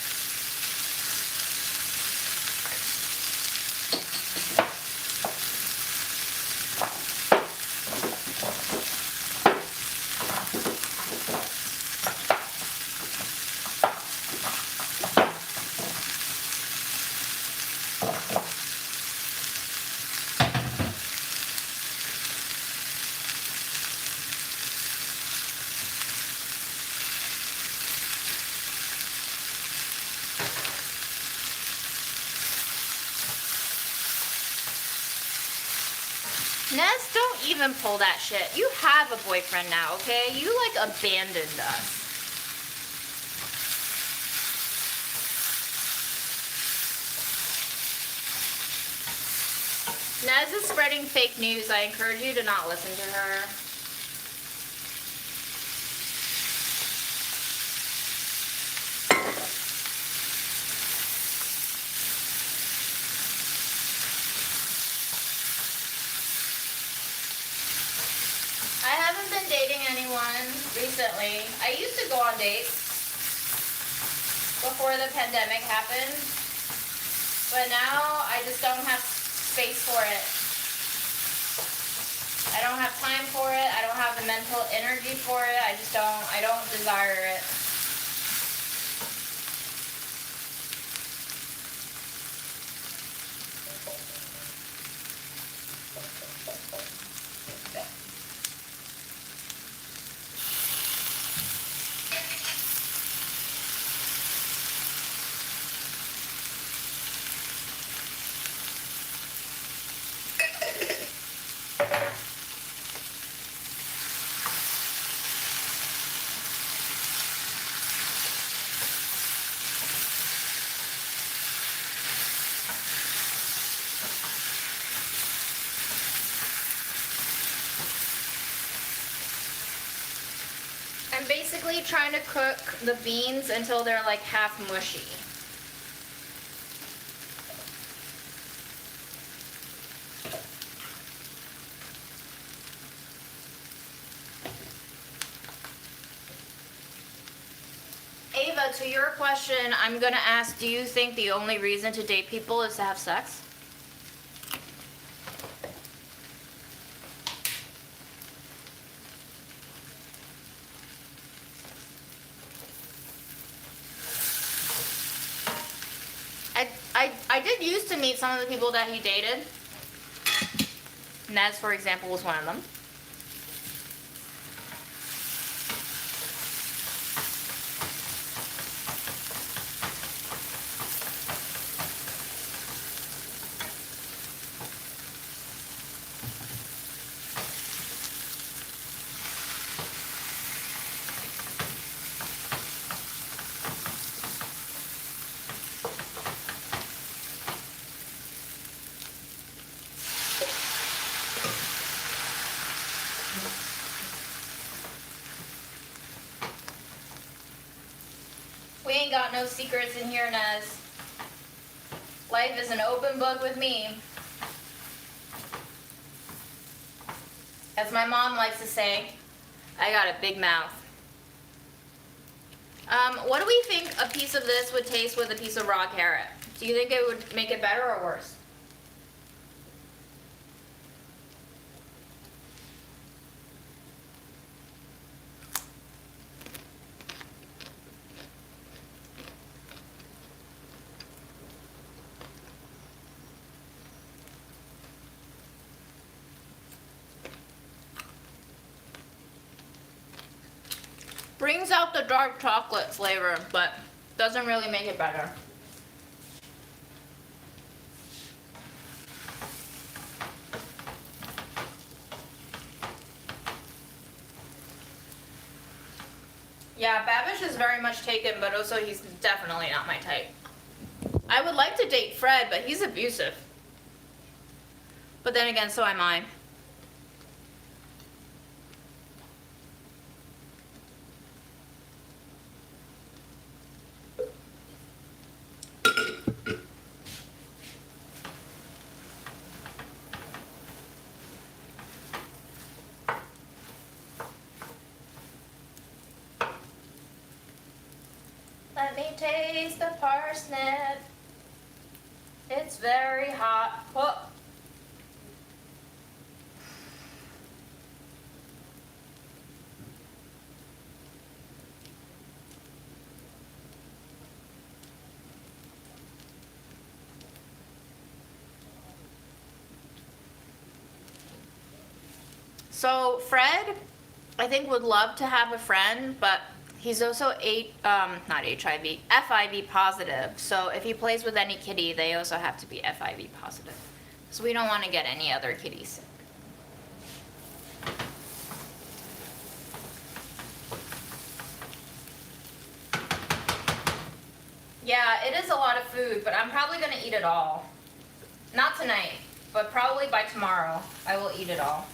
Nez, don't even pull that shit. You have a boyfriend now, okay? You, like, abandoned us. Nez is spreading fake news. I encourage you to not listen to her. I haven't been dating anyone recently. I used to go on dates before the pandemic happened, but now I just don't have space for it. I don't have time for it. I don't have the mental energy for it. I don't desire it. I'm basically trying to cook the beans until they're like half mushy. Ava, to your question, I'm gonna ask, do you think the only reason to date people is to have sex? I did used to meet some of the people that he dated. Nez, for example, was one of them. We ain't got no secrets in here, Nez. Life is an open book with me. As my mom likes to say, I got a big mouth. What do we think a piece of this would taste with a piece of raw carrot? Do you think it would make it better or worse? brings out the dark chocolate flavor, but doesn't really make it better. Yeah, Babish is very much taken, but also he's definitely not my type. I would like to date Fred, but he's abusive. But then again, so am I. Let me taste the parsnip. It's very hot. Oh. So Fred, I think, would love to have a friend, but he's also not HIV, FIV positive. So if he plays with any kitty, they also have to be FIV positive. So we don't want to get any other kitties sick. Yeah, it is a lot of food, but I'm probably going to eat it all. Not tonight, but probably by tomorrow, I will eat it all.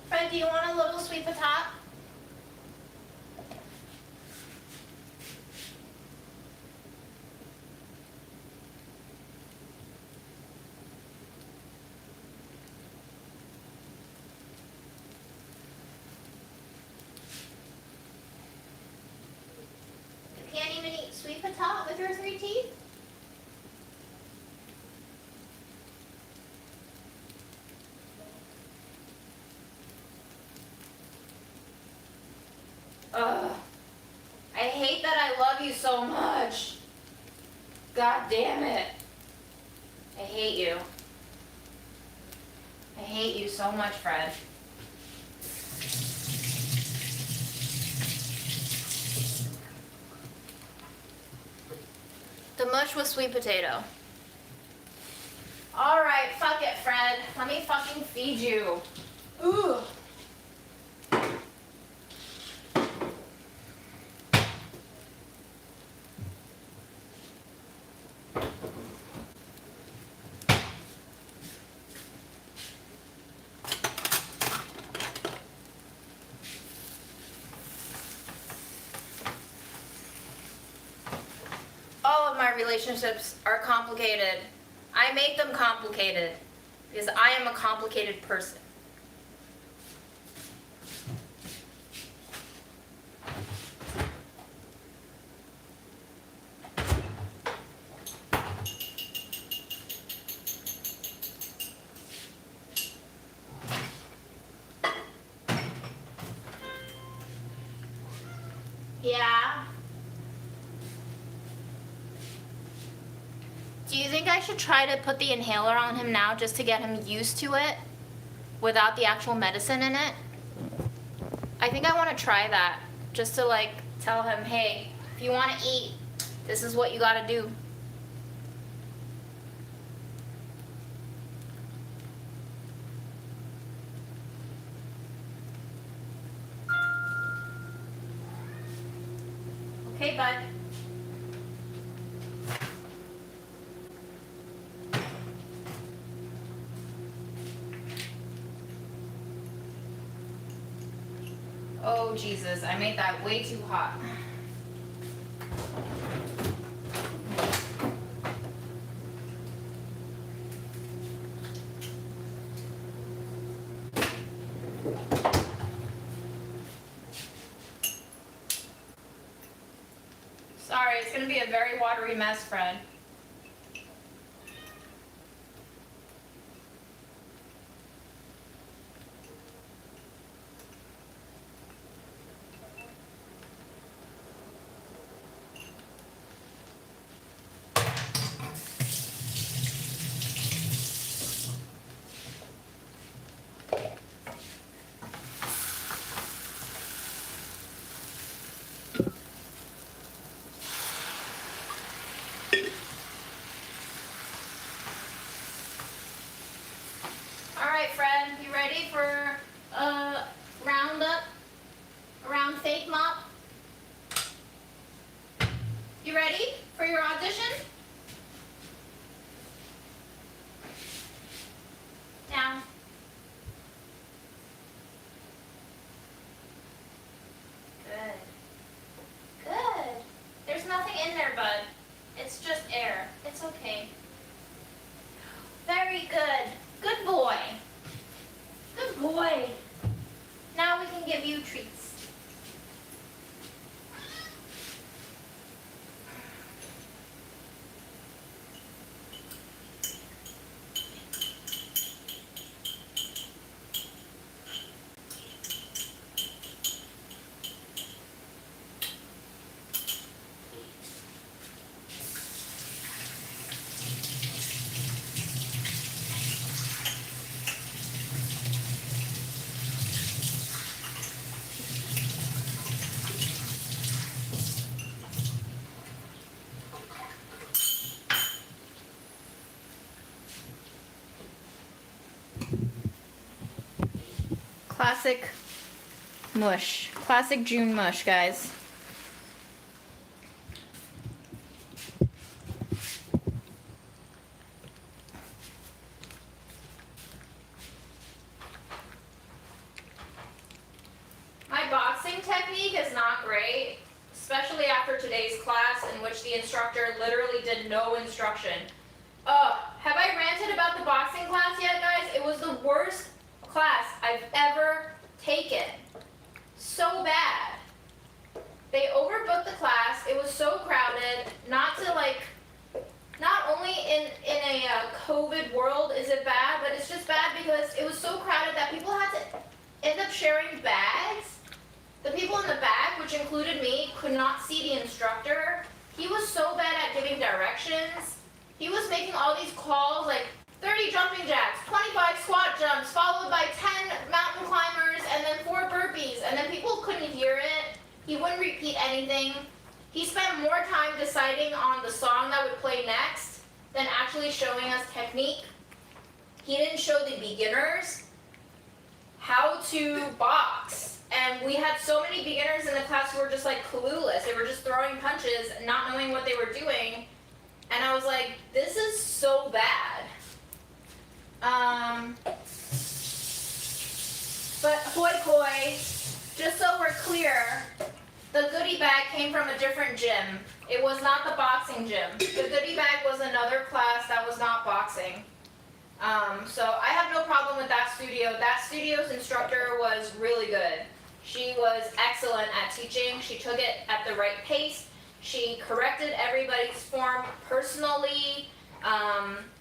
Fred, do you want a little sweet potato? You can't even eat sweet potato with your 3 teeth? Ugh. I hate that I love you so much. God damn it. I hate you. I hate you so much, Fred. The mush with sweet potato. Alright, fuck it, Fred. Let me fucking feed you. Ooh. All of my relationships are complicated. I make them complicated because I am a complicated person. Yeah. Do you think I should try to put the inhaler on him now just to get him used to it without the actual medicine in it? I think I want to try that just to like tell him, hey, if you want to eat, this is what you got to do. Okay, bud. Oh, Jesus, I made that way too hot. gonna be a very watery mess, Fred. Alright, Fred, you ready for a roundup around fake mop? You ready for your audition? Down. Good. Good. There's nothing in there, bud. It's just air. It's okay. Very good. Good boy. Good boy. Now we can give you treats. Classic mush. Classic June mush, guys. My boxing technique is not great, especially after today's class in which the instructor literally did no instruction. Have I ranted about the boxing class yet, guys? It was the worst class I've ever taken. So bad. They overbooked the class. It was so crowded. Not only in a COVID world is it bad, but it's just bad because it was so crowded that people had to end up sharing bags. The people in the back, which included me, could not see the instructor. He was so bad at giving directions. He was making all these calls like 30 jumping jacks, 25 squat jumps, followed by 10 mountain climbers, and then 4 burpees, and then people couldn't hear it. He wouldn't repeat anything. He spent more time deciding on the song that would play next than actually showing us technique. He didn't show the beginners how to box. And we had so many beginners in the class who were just like clueless. They were just throwing punches, not knowing what they were doing. And I was like, this is so bad. But hoi hoi, just so we're clear, the goodie bag came from a different gym. It was not the boxing gym. The goodie bag was another class that was not boxing. So I have no problem with that studio. That studio's instructor was really good. She was excellent at teaching. She took it at the right pace. She corrected everybody's form personally.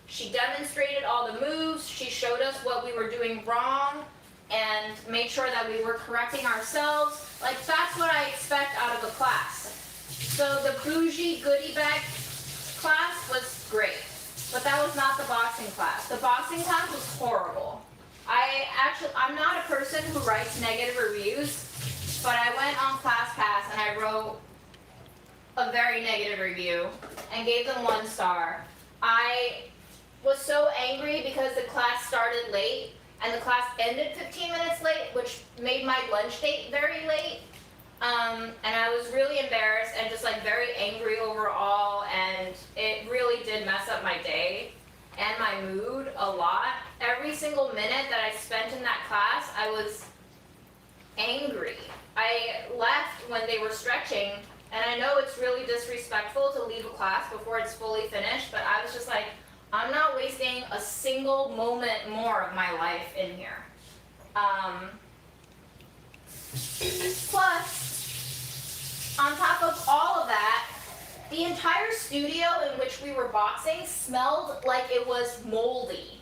She demonstrated all the moves. She showed us what we were doing wrong and made sure that we were correcting ourselves. Like, that's what I expect out of a class. So the bougie goodie bag class was great, but that was not the boxing class. The boxing class was horrible. I'm not a person who writes negative reviews, but I went on ClassPass and I wrote a very negative review and gave them 1 star. I was so angry because the class started late and the class ended 15 minutes late, which made my lunch date very late. And I was really embarrassed and just like very angry overall, and it really did mess up my day and my mood a lot. Every single minute that I spent in that class, I was angry. I left when they were stretching, and I know it's really disrespectful to leave a class before it's fully finished, but I was just like, I'm not wasting a single moment more of my life in here. Plus, on top of all of that, The entire studio in which we were boxing smelled like it was moldy.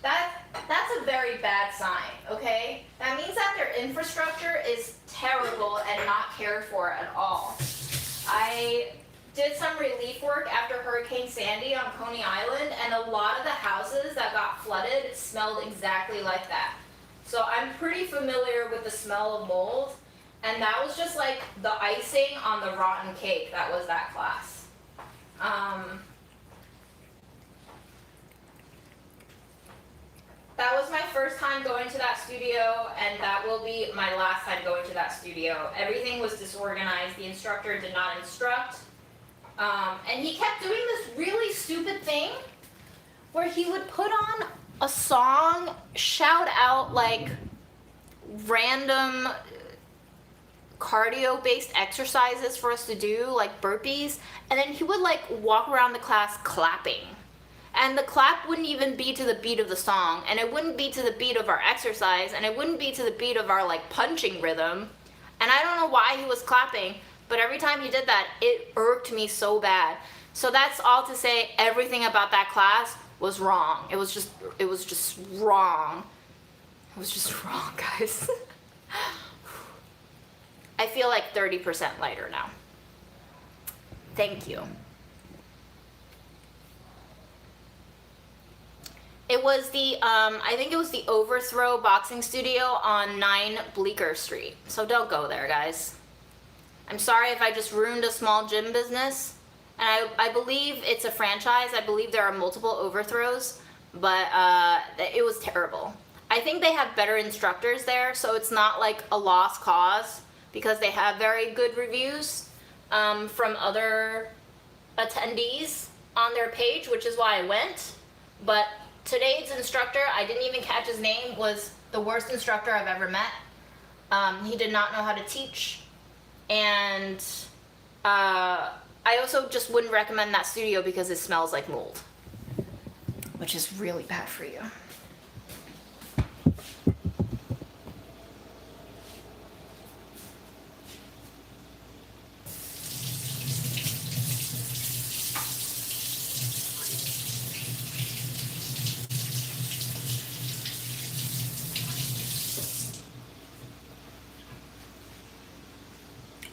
That's a very bad sign, okay? That means that their infrastructure is terrible and not cared for at all. I did some relief work after Hurricane Sandy on Coney Island, and a lot of the houses that got flooded smelled exactly like that. So I'm pretty familiar with the smell of mold, and that was just like the icing on the rotten cake. That was that class. That was my first time going to that studio, and that will be my last time going to that studio. Everything was disorganized. The instructor did not instruct. And he kept doing this really stupid thing where he would put on a song, shout out like random cardio-based exercises for us to do, like burpees, and then he would like walk around the class clapping. And the clap wouldn't even be to the beat of the song, and it wouldn't be to the beat of our exercise, and it wouldn't be to the beat of our like punching rhythm. And I don't know why he was clapping, but every time he did that, it irked me so bad. So that's all to say, everything about that class was wrong. It was just wrong. It was just wrong, guys. I feel like 30% lighter now. Thank you. It was the, I think it was the Overthrow Boxing Studio on 9 Bleecker Street. So don't go there, guys. I'm sorry if I just ruined a small gym business. And I believe it's a franchise. I believe there are multiple overthrows, but it was terrible. I think they have better instructors there, so it's not like a lost cause because they have very good reviews from other attendees on their page, which is why I went. But today's instructor, I didn't even catch his name, was the worst instructor I've ever met. He did not know how to teach. And I also just wouldn't recommend that studio because it smells like mold, which is really bad for you.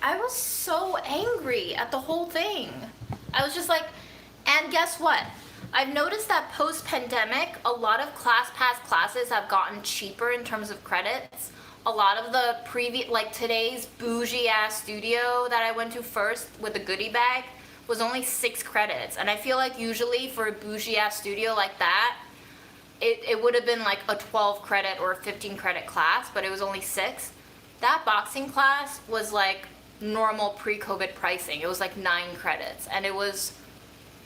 I was so angry at the whole thing. I was just like, and guess what? I've noticed that post-pandemic, a lot of ClassPass classes have gotten cheaper in terms of credits. A lot of the previous, like today's bougie-ass studio that I went to first with the goodie bag was only 6 credits. And I feel like usually for a bougie-ass studio like that, it would have been like a 12 credit or a 15 credit class, but it was only 6. That boxing class was like normal pre-COVID pricing. It was like 9 credits, and it was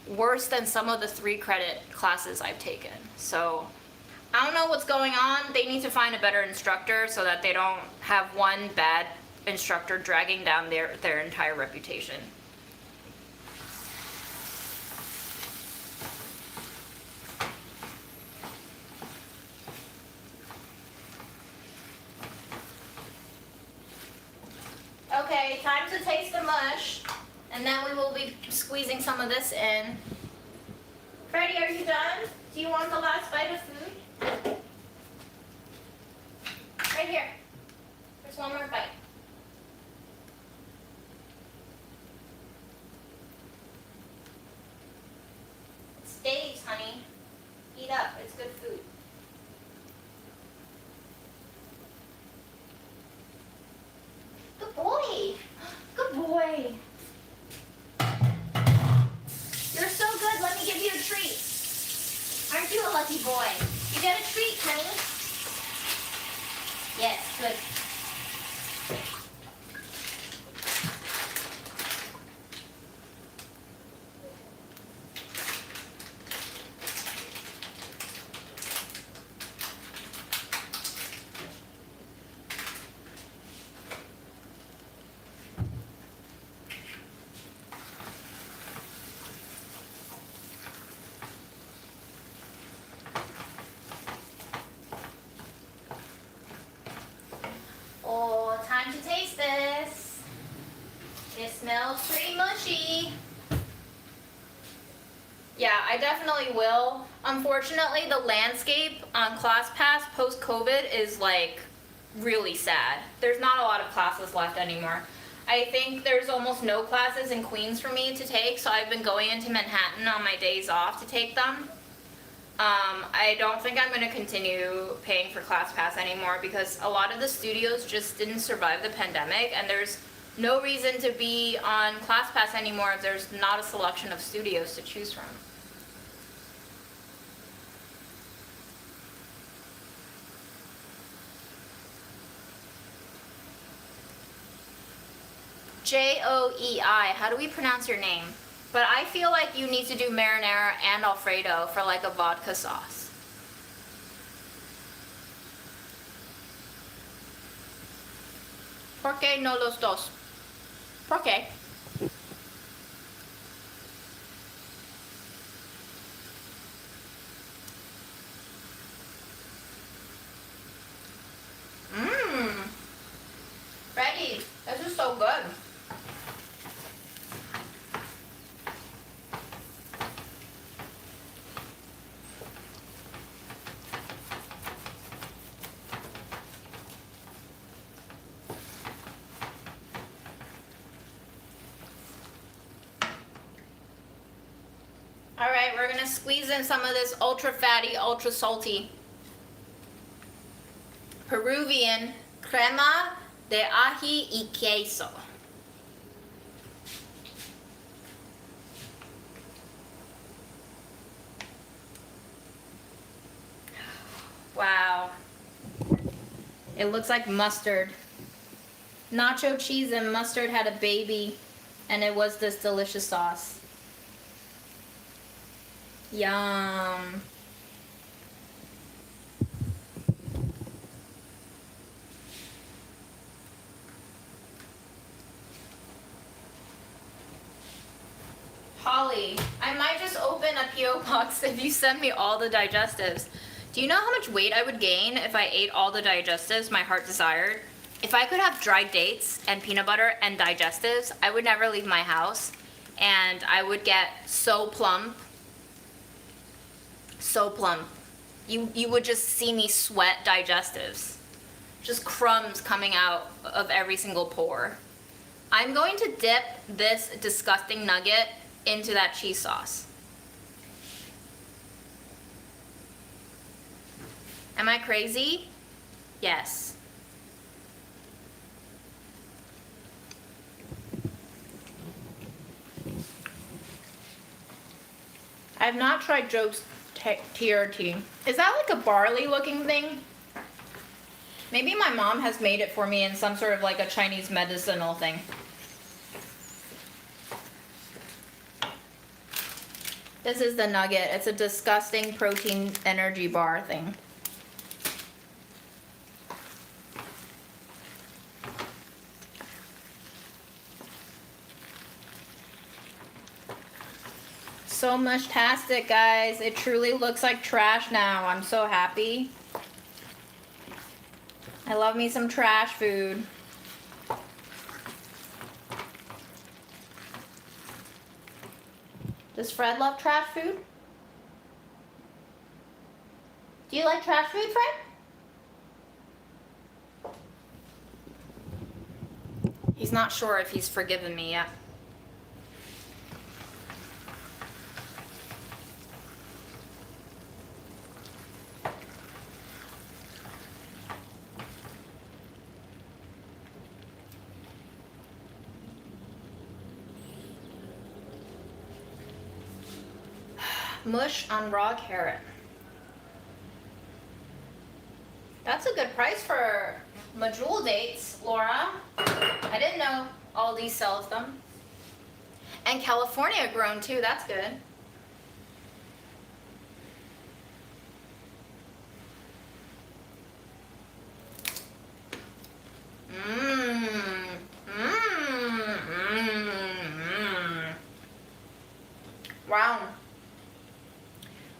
worse than some of the 3 credit classes I've taken. So I don't know what's going on. They need to find a better instructor so that they don't have one bad instructor dragging down their entire reputation. Okay, time to taste the mush, and then we will be squeezing some of this in. Freddie, are you done? Do you want the last bite of food? Right here. There's one more bite. It's Dave's, honey. Eat up, it's good food. Good boy. Good boy. You're so good. Let me give you a treat. Aren't you a lucky boy? You get a treat, honey. Yes, good. Yeah, I definitely will. Unfortunately, the landscape on ClassPass post-COVID is like really sad. There's not a lot of classes left anymore. I think there's almost no classes in Queens for me to take, so I've been going into Manhattan on my days off to take them. I don't think I'm going to continue paying for ClassPass anymore because a lot of the studios just didn't survive the pandemic, and there's no reason to be on ClassPass anymore if there's not a selection of studios to choose from. Joei, how do we pronounce your name? But I feel like you need to do marinara and Alfredo for like a vodka sauce. ¿Por qué no los dos? ¿Por qué? Mmm. Ready. This is so good. Alright, we're gonna squeeze in some of this ultra fatty, ultra salty Peruvian crema de ají y queso. Wow. It looks like mustard. Nacho cheese and mustard had a baby, and it was this delicious sauce. Yum. Holly, I might just open a P.O. box if you send me all the digestives. Do you know how much weight I would gain if I ate all the digestives my heart desired? If I could have dried dates and peanut butter and digestives, I would never leave my house, and I would get so plump. So plump. You would just see me sweat digestives. Just crumbs coming out of every single pore. I'm going to dip this disgusting nugget into that cheese sauce. Am I crazy? Yes. I have not tried Joe's TRT. Is that like a barley looking thing? Maybe my mom has made it for me in some sort of like a Chinese medicinal thing. This is the nugget. It's a disgusting protein energy bar thing. So much-tastic, guys. It truly looks like trash now. I'm so happy. I love me some trash food. Does Fred love trash food? Do you like trash food, Fred? He's not sure if he's forgiven me yet. Mush on raw carrot. That's a good price for Majul dates, Laura. I didn't know Aldi sells them. And California grown too, that's good. Wow.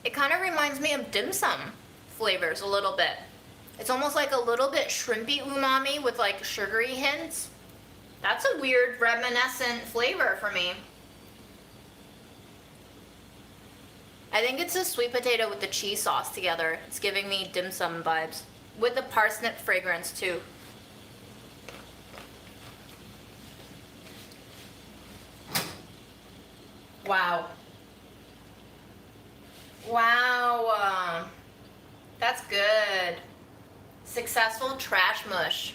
It kind of reminds me of dim sum flavors a little bit. It's almost like a little bit shrimpy umami with like sugary hints. That's a weird reminiscent flavor for me. I think it's the sweet potato with the cheese sauce together. It's giving me dim sum vibes. With the parsnip fragrance too. Wow. Wow. That's good. Successful trash mush.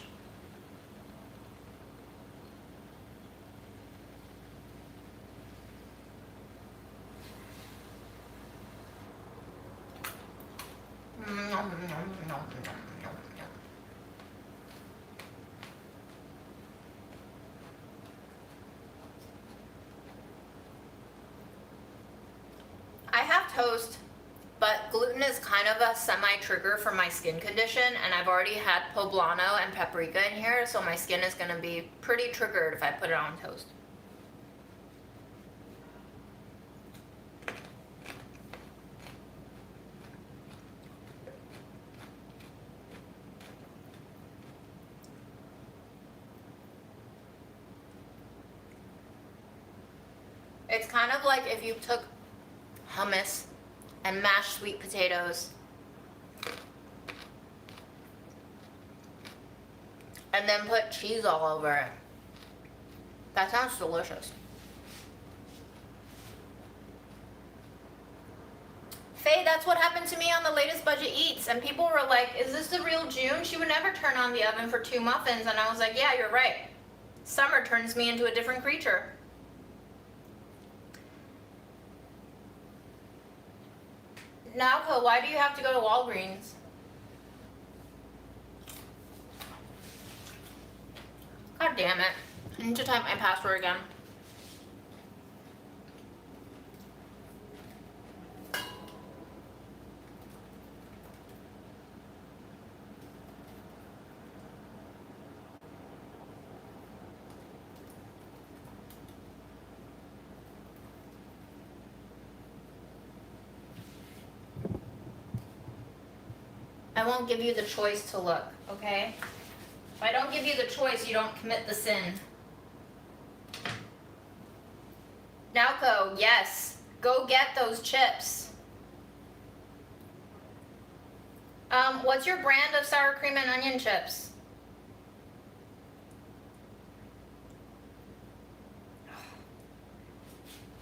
I have toast, but gluten is kind of a semi-trigger for my skin condition, and I've already had poblano and paprika in here, so my skin is going to be pretty triggered if I put it on toast. It's kind of like if you took hummus and mashed sweet potatoes and then put cheese all over it. That sounds delicious. Faye, that's what happened to me on the latest Budget Eats, and people were like, is this the real June? She would never turn on the oven for 2 muffins, and I was like, yeah, you're right. Summer turns me into a different creature. Nalco, why do you have to go to Walgreens? God damn it. I need to type my password again. I won't give you the choice to look, okay? If I don't give you the choice, you don't commit the sin. Nalco, yes. Go get those chips. What's your brand of sour cream and onion chips?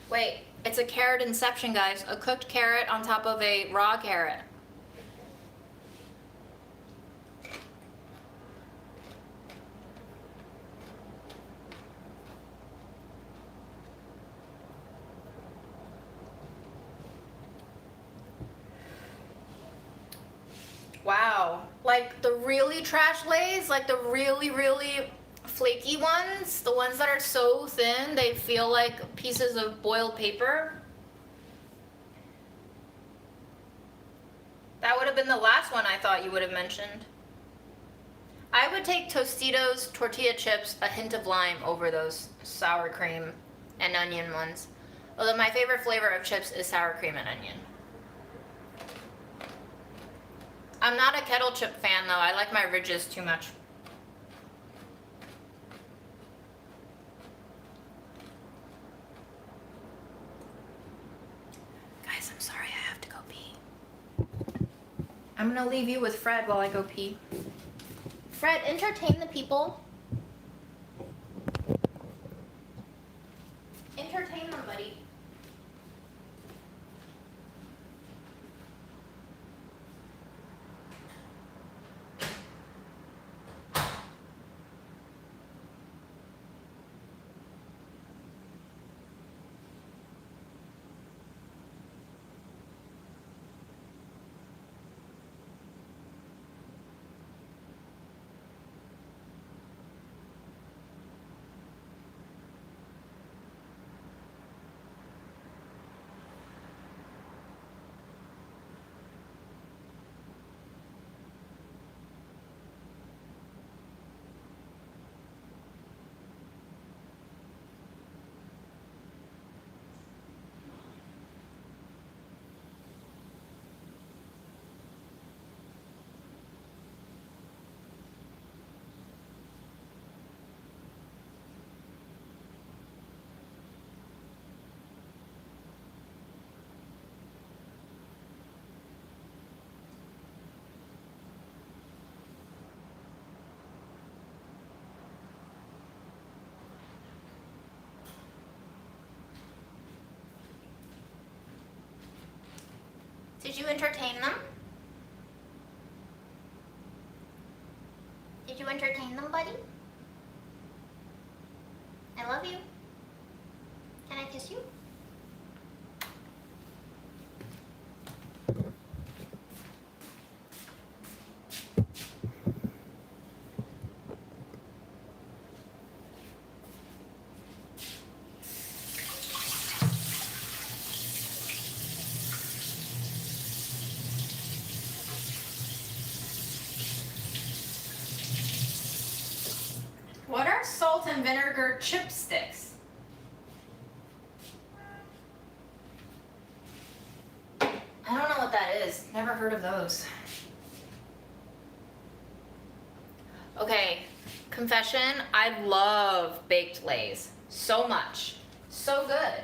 Wait, it's a carrot inception, guys. A cooked carrot on top of a raw carrot. Wow. Like the really trash lays, like the really, really flaky ones, the ones that are so thin they feel like pieces of boiled paper. That would have been the last one I thought you would have mentioned. I would take Tostitos tortilla chips, a hint of lime over those sour cream and onion ones. Although my favorite flavor of chips is sour cream and onion. I'm not a kettle chip fan though. I like my ridges too much. Guys, I'm sorry, I have to go pee. I'm gonna leave you with Fred while I go pee. Fred, entertain the people. Entertain them, buddy. Did you entertain them? Did you entertain them, buddy? I love you. Can I kiss you? What are salt and vinegar chipsticks? I don't know what that is. Never heard of those. Okay, confession, I love baked Lays so much. So good.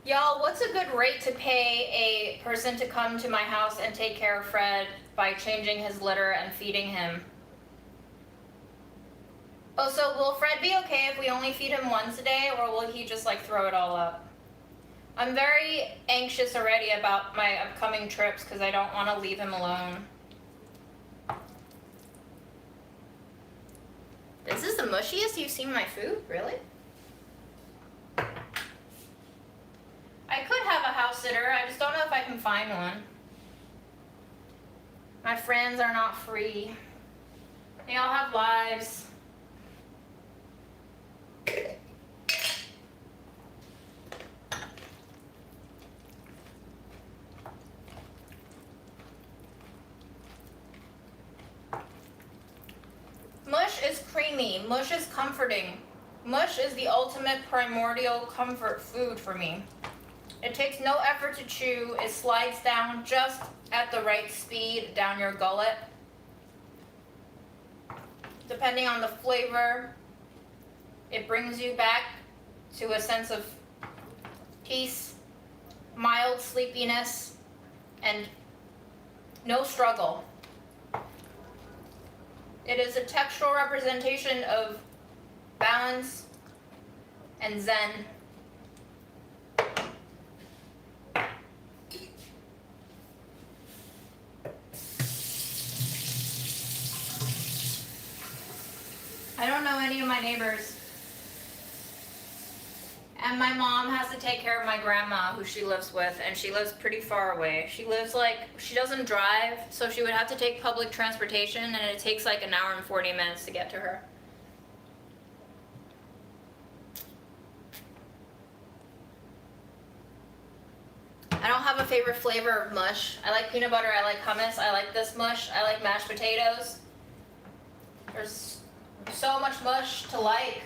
Y'all, what's a good rate to pay a person to come to my house and take care of Fred by changing his litter and feeding him? Oh, so will Fred be okay if we only feed him once a day, or will he just like throw it all up? I'm very anxious already about my upcoming trips because I don't want to leave him alone. This is the mushiest you've seen my food? Really? I could have a house sitter, I just don't know if I can find one. My friends are not free. They all have lives. Mush is creamy. Mush is comforting. Mush is the ultimate primordial comfort food for me. It takes no effort to chew. It slides down just at the right speed down your gullet. Depending on the flavor, it brings you back to a sense of peace, mild sleepiness, and no struggle. It is a textural representation of balance and zen. I don't know any of my neighbors. And my mom has to take care of my grandma who she lives with, and she lives pretty far away. She doesn't drive, so she would have to take public transportation, and it takes like an hour and 40 minutes to get to her. I don't have a favorite flavor of mush. I like peanut butter, I like hummus, I like this mush, I like mashed potatoes. There's so much mush to like.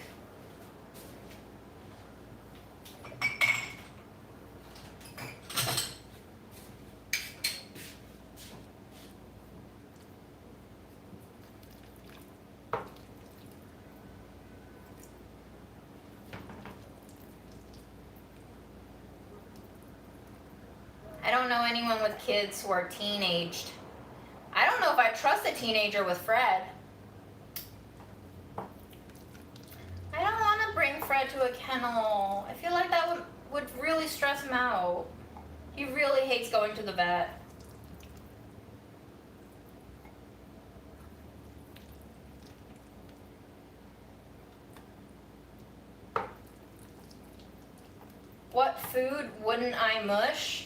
I don't know anyone with kids who are teenaged. I don't know if I trust a teenager with Fred. I don't want to bring Fred to a kennel. I feel like that would really stress him out. He really hates going to the vet. What food wouldn't I mush?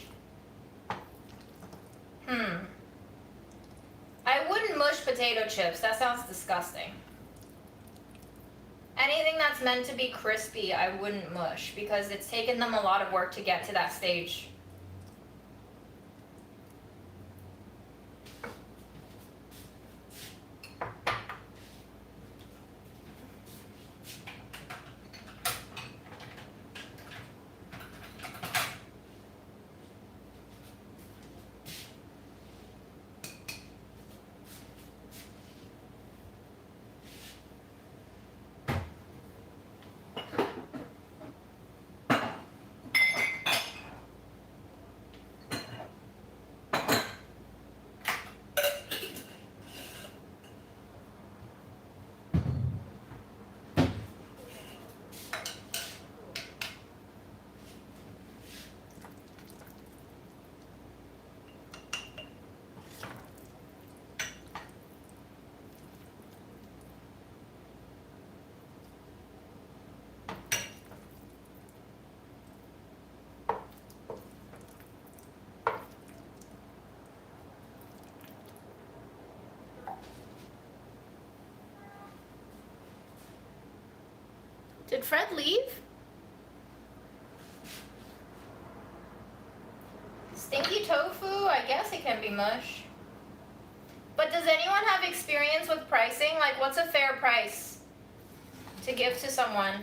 I wouldn't mush potato chips. That sounds disgusting. Anything that's meant to be crispy, I wouldn't mush because it's taken them a lot of work to get to that stage. Did Fred leave? Stinky tofu? I guess it can be mush. But does anyone have experience with pricing? Like, what's a fair price to give to someone?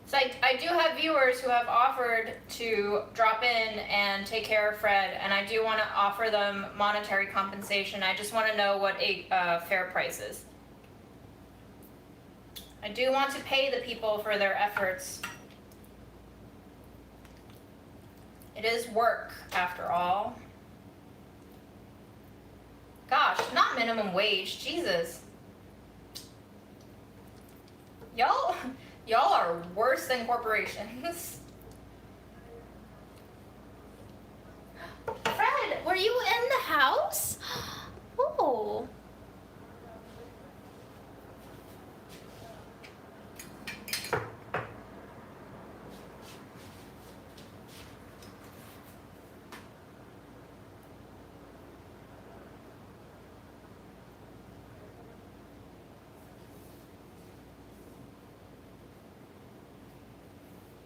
So I do have viewers who have offered to drop in and take care of Fred, and I do want to offer them monetary compensation. I just want to know what a fair price is. I do want to pay the people for their efforts. It is work, after all. Gosh, not minimum wage, Jesus. Y'all are worse than corporations. Fred, were you in the house? Oh.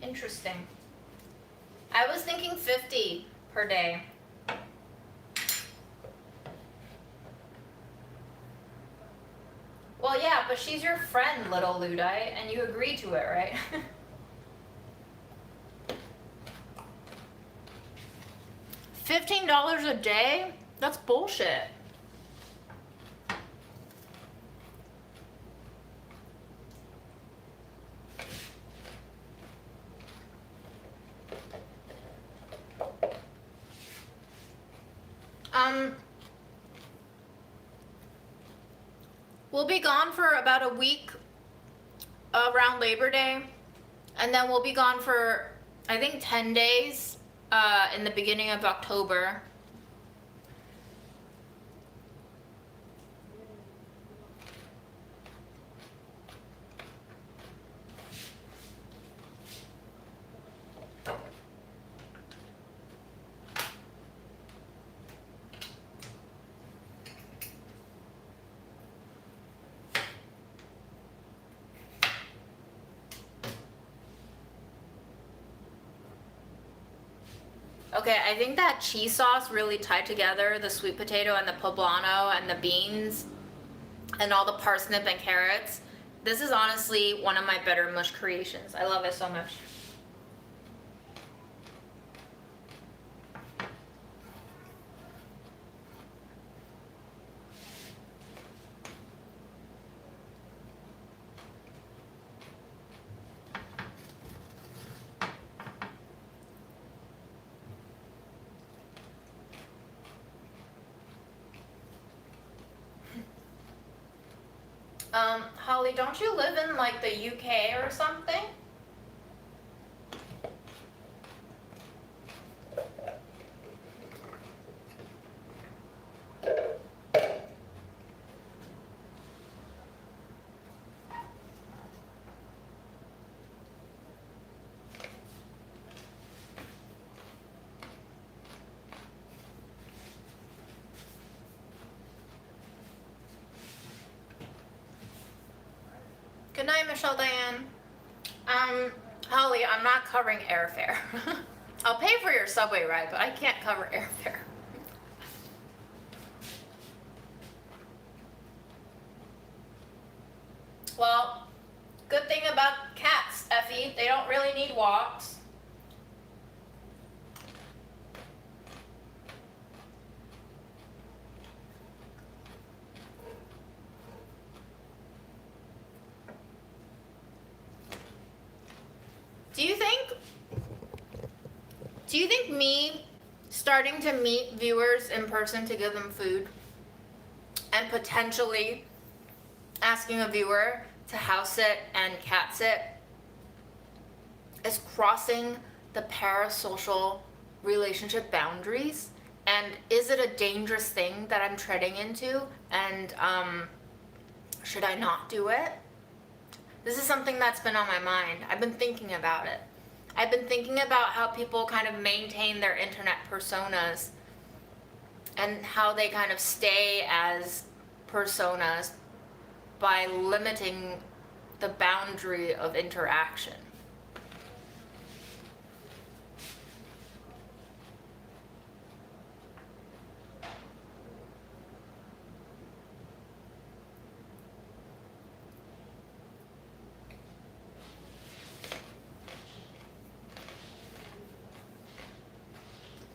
Interesting. I was thinking 50 per day. Well, yeah, but she's your friend, little Ludite, and you agree to it, right? $15 a day? That's bullshit. We'll be gone for about a week around Labor Day, and then we'll be gone for, I think, 10 days in the beginning of October. Okay, I think that cheese sauce really tied together the sweet potato and the poblano and the beans and all the parsnip and carrots. This is honestly one of my better mush creations. I love it so much. Holly, don't you live in like the UK or something? Good night, Michelle Diane. Holly, I'm not covering airfare. I'll pay for your subway ride, but I can't cover airfare. Well, good thing about cats, Effie, they don't really need walks. Do you think me starting to meet viewers in person to give them food and potentially asking a viewer to house sit and cat sit is crossing the parasocial relationship boundaries? And is it a dangerous thing that I'm treading into? And should I not do it? This is something that's been on my mind. I've been thinking about it. I've been thinking about how people kind of maintain their internet personas and how they kind of stay as personas by limiting the boundary of interaction.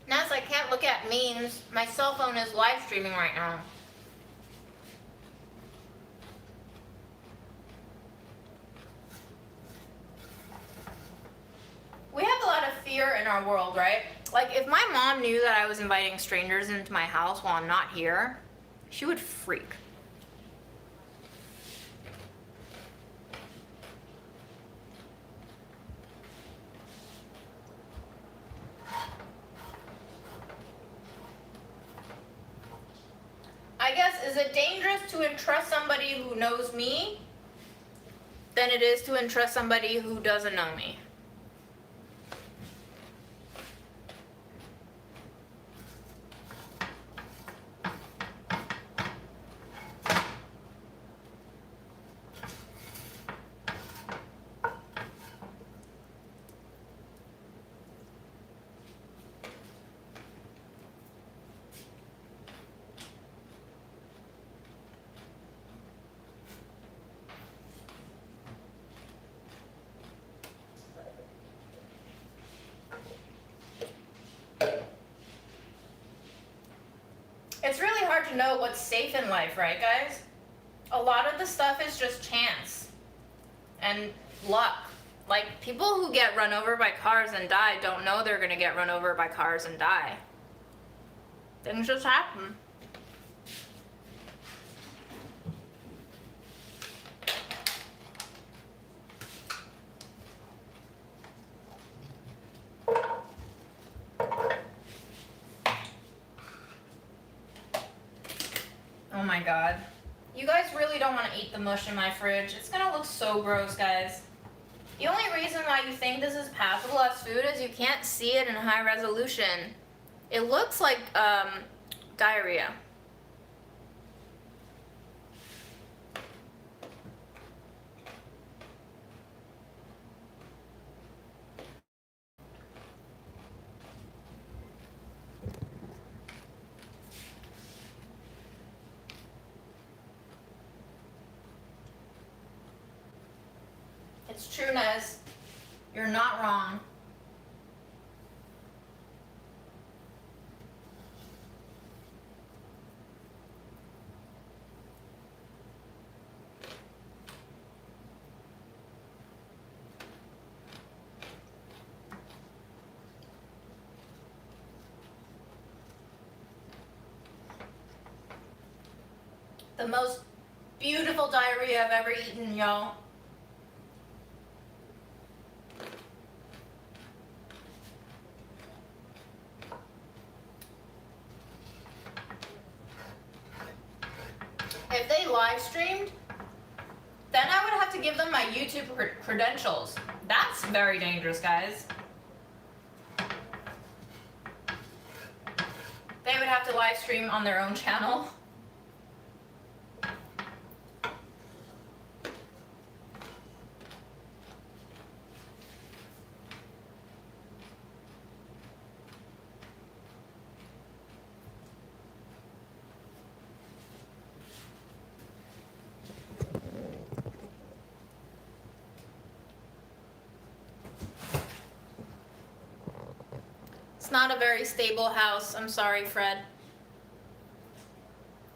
Naz, I can't look at memes. My cell phone is live streaming right now. We have a lot of fear in our world, right? Like, if my mom knew that I was inviting strangers into my house while I'm not here, she would freak. I guess, is it dangerous to entrust somebody who knows me than it is to entrust somebody who doesn't know me? It's really hard to know what's safe in life, right, guys? A lot of the stuff is just chance and luck. Like, people who get run over by cars and die don't know they're gonna get run over by cars and die. Things just happen. Oh my god. You guys really don't want to eat the mush in my fridge. It's gonna look so gross, guys. The only reason why you think this is passable as food is you can't see it in high resolution. It looks like diarrhea. It's true, Nez. You're not wrong. The most beautiful diarrhea I've ever eaten, y'all. If they live streamed, then I would have to give them my YouTube credentials. That's very dangerous, guys. They would have to live stream on their own channel. It's not a very stable house. I'm sorry, Fred.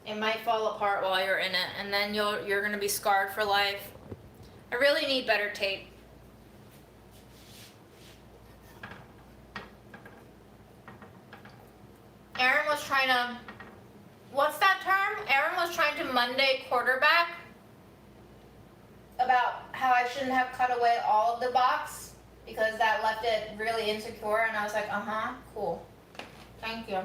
It might fall apart while you're in it, and then you're gonna be scarred for life. I really need better tape. Aaron was trying to, what's that term? Aaron was trying to Monday quarterback about how I shouldn't have cut away all of the box because that left it really insecure, and I was like, uh-huh, cool. Thank you.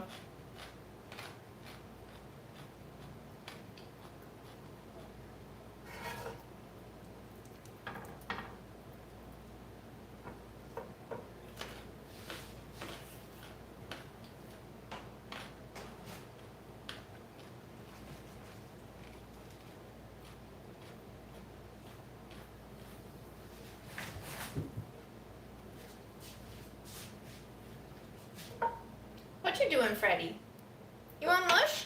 you doing, Freddy? You want mush?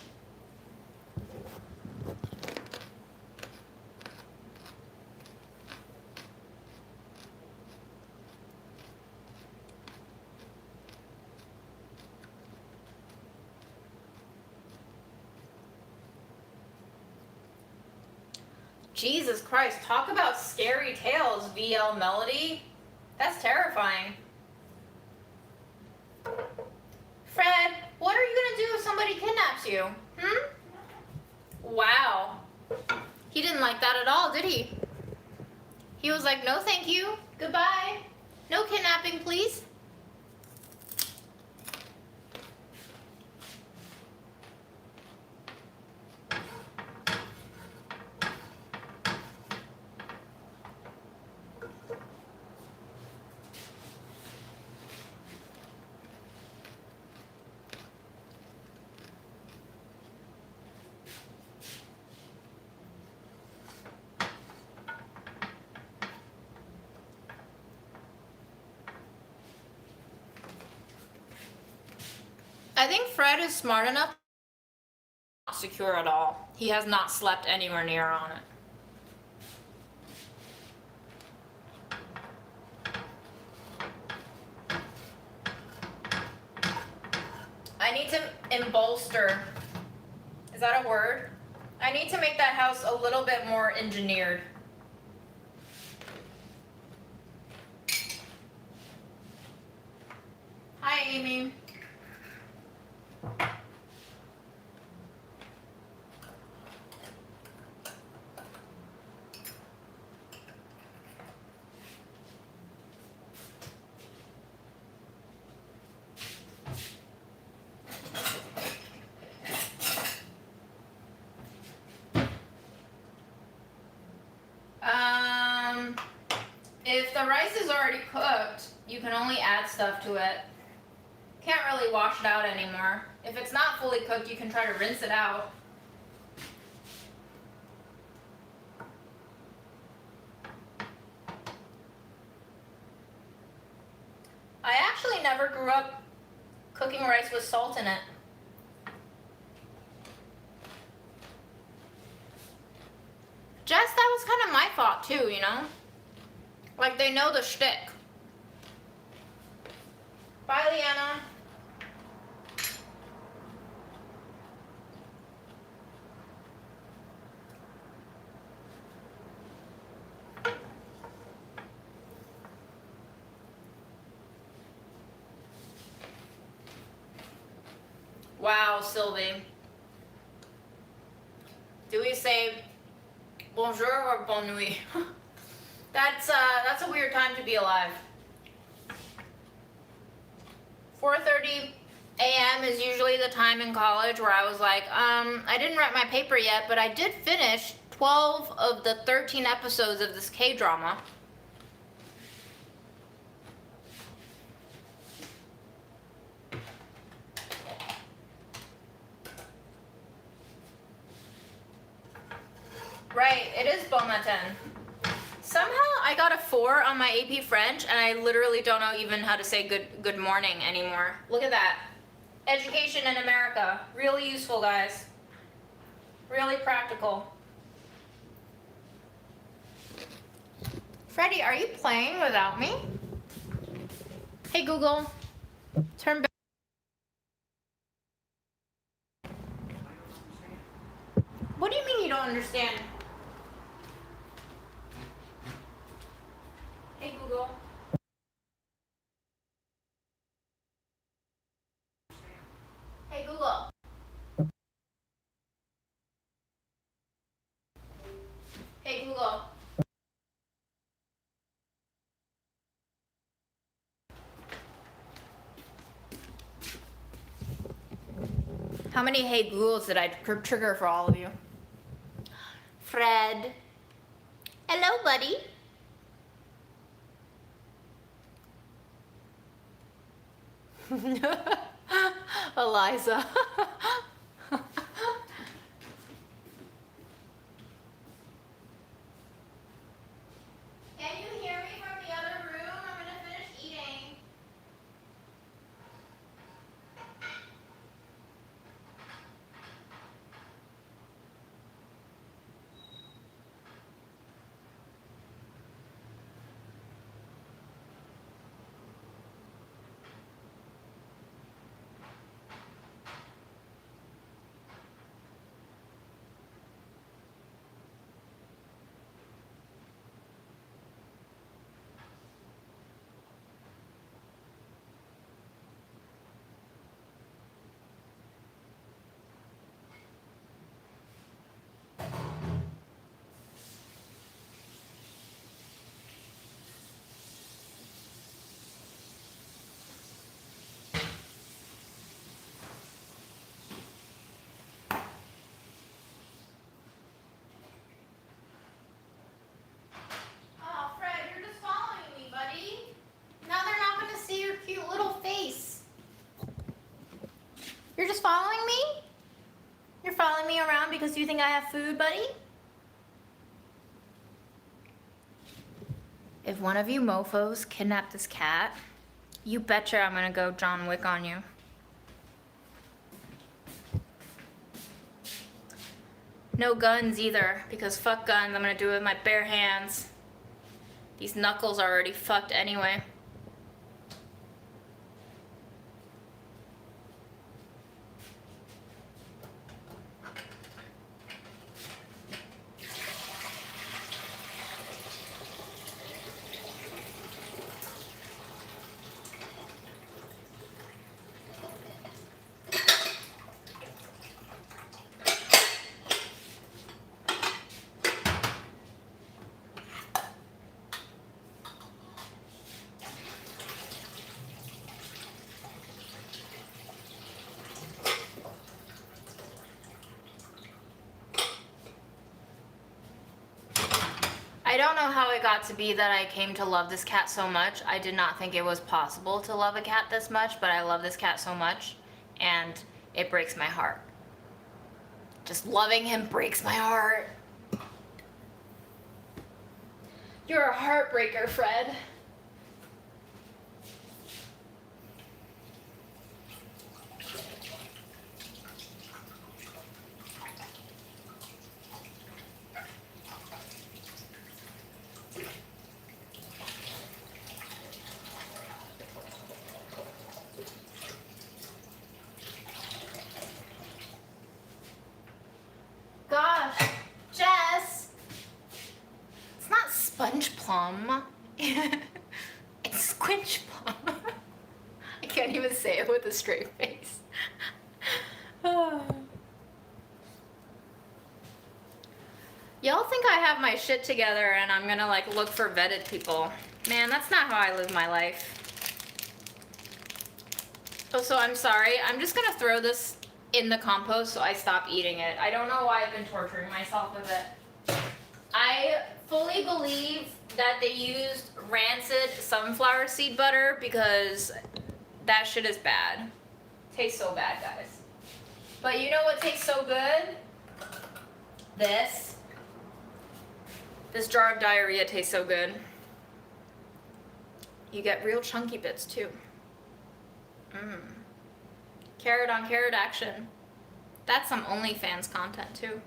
Jesus Christ, talk about scary tales, VL Melody. That's terrifying. Fred, what are you gonna do if somebody kidnaps you? Wow. He didn't like that at all, did he? He was like, no thank you, goodbye. No kidnapping, please. I think Fred is smart enough. Not secure at all. He has not slept anywhere near on it. I need to embolster. Is that a word? I need to make that house a little bit more engineered. Hi, Amy. If the rice is already cooked, you can only add stuff to it. Can't really wash it out anymore. If it's not fully cooked, you can try to rinse it out. I actually never grew up cooking rice with salt in it. Jess, that was kind of my thought too, you know? Like, they know the shtick. Bye, Leanna. Wow, Sylvie. Do we say bonjour or bonne nuit? That's a weird time to be alive. 4:30 a.m. is usually the time in college where I was like, I didn't write my paper yet, but I did finish 12 of the 13 episodes of this K-drama. Right, it is bon matin. Somehow I got a 4 on my AP French, and I literally don't know even how to say good morning anymore. Look at that. Education in America. Really useful, guys. Really practical. Freddie, are you playing without me? Hey, Google. Turn back. What do you mean you don't understand? Hey, Google. Hey, Google. Hey, Google. How many hey Googles did I trigger for all of you? Fred. Hello, buddy. Eliza. Can you hear me from the other room? I'm gonna finish eating. You're just following me? You're following me around because you think I have food, buddy? If one of you mofos kidnap this cat, you betcha I'm gonna go John Wick on you. No guns either, because fuck guns, I'm gonna do it with my bare hands. These knuckles are already fucked anyway. I don't know how it got to be that I came to love this cat so much. I did not think it was possible to love a cat this much, but I love this cat so much, and it breaks my heart. Just loving him breaks my heart. You're a heartbreaker, Fred. Gosh, Jess. It's not sponge plum. It's squinch plum. I can't even say it with a straight face. Y'all think I have my shit together and I'm gonna like look for vetted people. Man, that's not how I live my life. Oh, so I'm sorry. I'm just gonna throw this in the compost so I stop eating it. I don't know why I've been torturing myself with it. I fully believe that they used rancid sunflower seed butter because that shit is bad. Tastes so bad, guys. But you know what tastes so good? This. This jar of diarrhea tastes so good. You get real chunky bits too. Carrot on carrot action. That's some OnlyFans content too.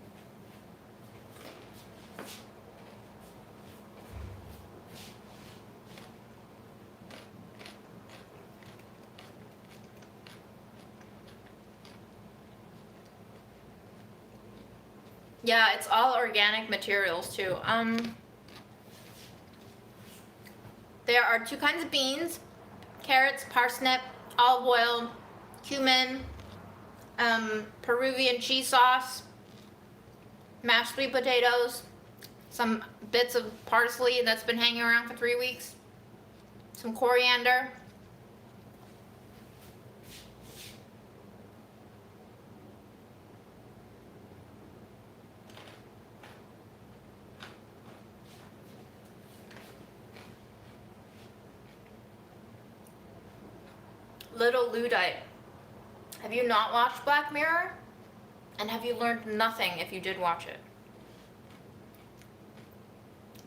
Yeah, it's all organic materials too. There are 2 kinds of beans: carrots, parsnip, olive oil, cumin, Peruvian cheese sauce, mashed sweet potatoes, some bits of parsley that's been hanging around for 3 weeks, some coriander. Little Luddite. Have you not watched Black Mirror? And have you learned nothing if you did watch it?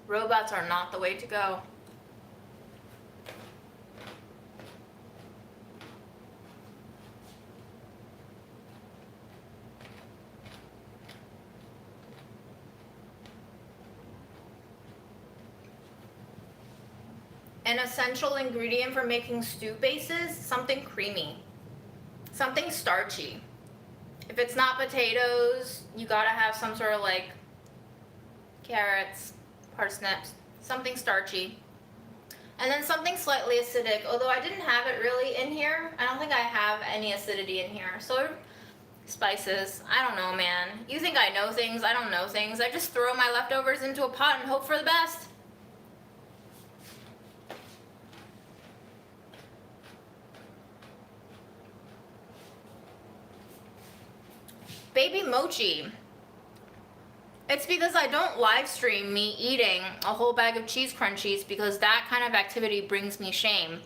Robots are not the way to go. An essential ingredient for making stew bases, something creamy, something starchy. If it's not potatoes, you gotta have some sort of like carrots, parsnips, something starchy. And then something slightly acidic, although I didn't have it really in here. I don't think I have any acidity in here. So spices, I don't know, man. You think I know things? I don't know things. I just throw my leftovers into a pot and hope for the best. Baby mochi. It's because I don't live stream me eating a whole bag of cheese crunchies because that kind of activity brings me shame.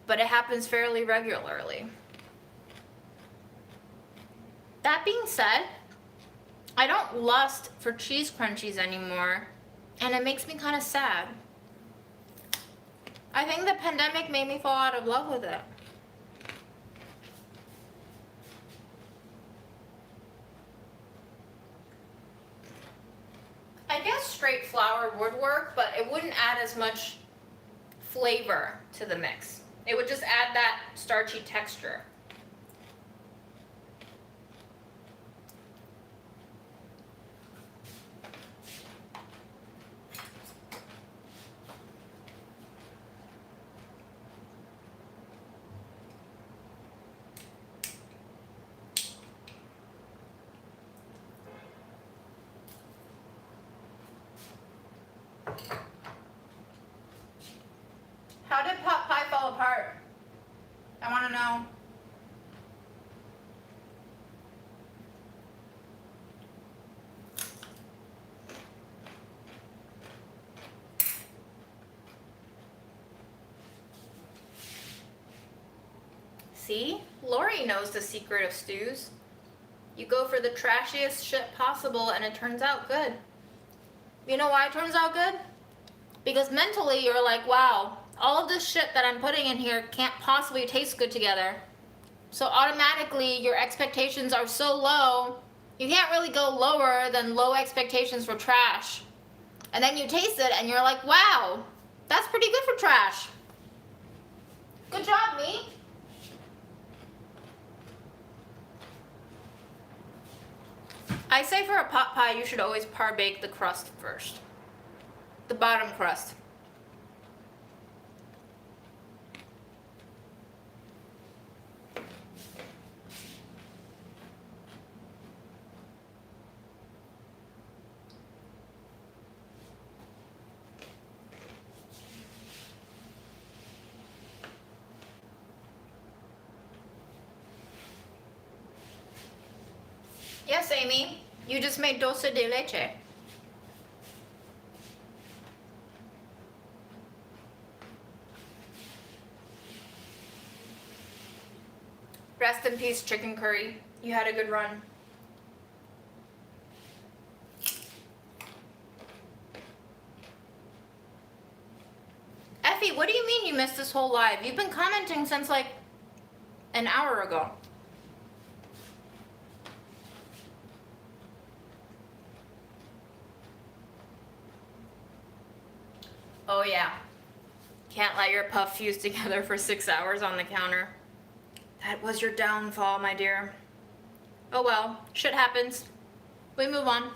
But it happens fairly regularly. That being said, I don't lust for cheese crunchies anymore, and it makes me kind of sad. I think the pandemic made me fall out of love with it. I guess straight flour would work, but it wouldn't add as much flavor to the mix. It would just add that starchy texture. How did pot pie fall apart? I want to know. See? Lori knows the secret of stews. You go for the trashiest shit possible and it turns out good. You know why it turns out good? Because mentally you're like, wow, all of this shit that I'm putting in here can't possibly taste good together. So automatically your expectations are so low, you can't really go lower than low expectations for trash. And then you taste it and you're like, wow, that's pretty good for trash. Good job, me. I say for a pot pie, you should always par-bake the crust first. The bottom crust. Yes, Amy, you just made dulce de leche. Rest in peace, chicken curry. You had a good run. Effie, what do you mean you missed this whole live? You've been commenting since like an hour ago. Oh yeah. Can't let your puff fuse together for 6 hours on the counter. That was your downfall, my dear. Oh well, shit happens. We move on.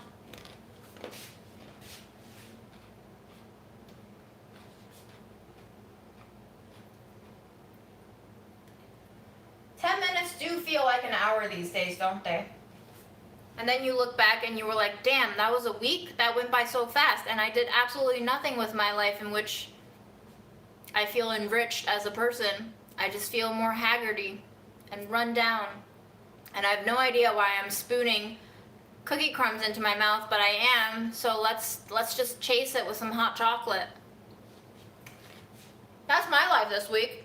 Minutes do feel like an hour these days, don't they? And then you look back and you were like, damn, that was a week? That went by so fast, and I did absolutely nothing with my life in which I feel enriched as a person. I just feel more haggardy and run down. And I have no idea why I'm spooning cookie crumbs into my mouth, but I am, so let's just chase it with some hot chocolate. That's my life this week.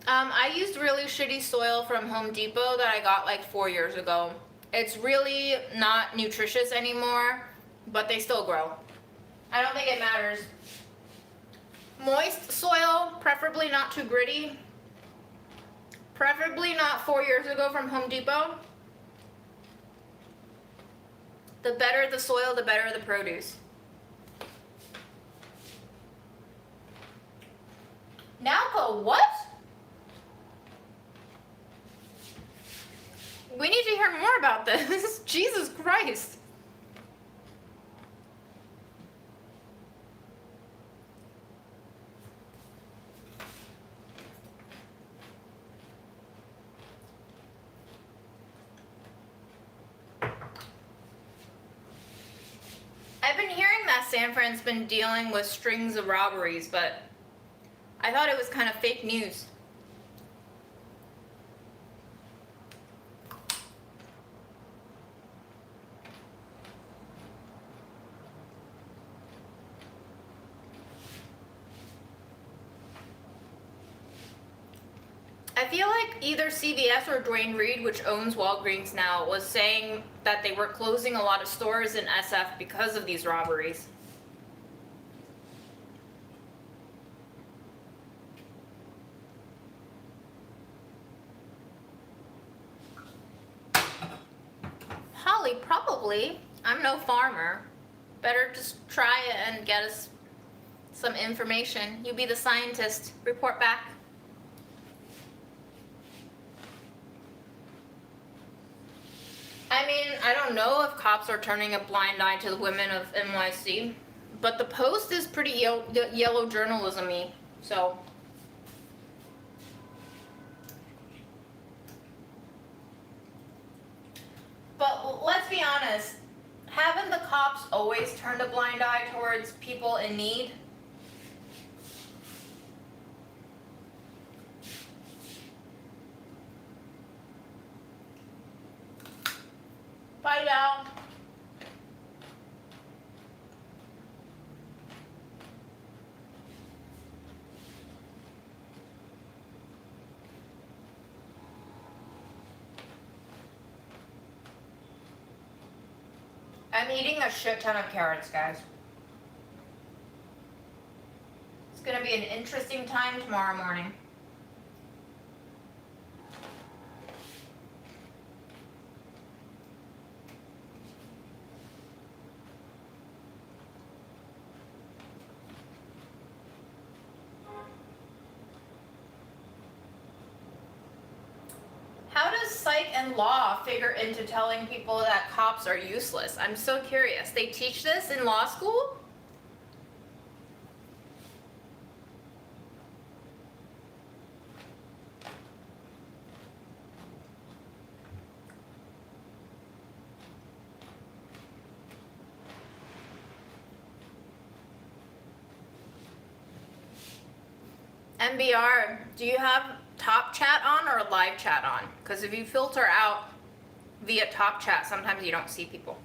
I used really shitty soil from Home Depot that I got like 4 years ago. It's really not nutritious anymore, but they still grow. I don't think it matters. Moist soil, preferably not too gritty. Preferably not 4 years ago from Home Depot. The better the soil, the better the produce. Nalco, what? We need to hear more about this. Jesus Christ. I've been hearing that San Fran's been dealing with strings of robberies, but I thought it was kind of fake news. I feel like either CVS or Duane Reade, which owns Walgreens now, was saying that they were closing a lot of stores in SF because of these robberies. Holly, probably. I'm no farmer. Better just try it and get us some information. You be the scientist. Report back. I mean, I don't know if cops are turning a blind eye to the women of NYC, but the Post is pretty yellow journalism-y, so. But let's be honest, haven't the cops always turned a blind eye towards people in need? Bye now. I'm eating a shit ton of carrots, guys. It's gonna be an interesting time tomorrow morning. How does psych and law figure into telling people that cops are useless? I'm so curious. They teach this in law school? MBR, do you have top chat on or live chat on? Because if you filter out via top chat, sometimes you don't see people.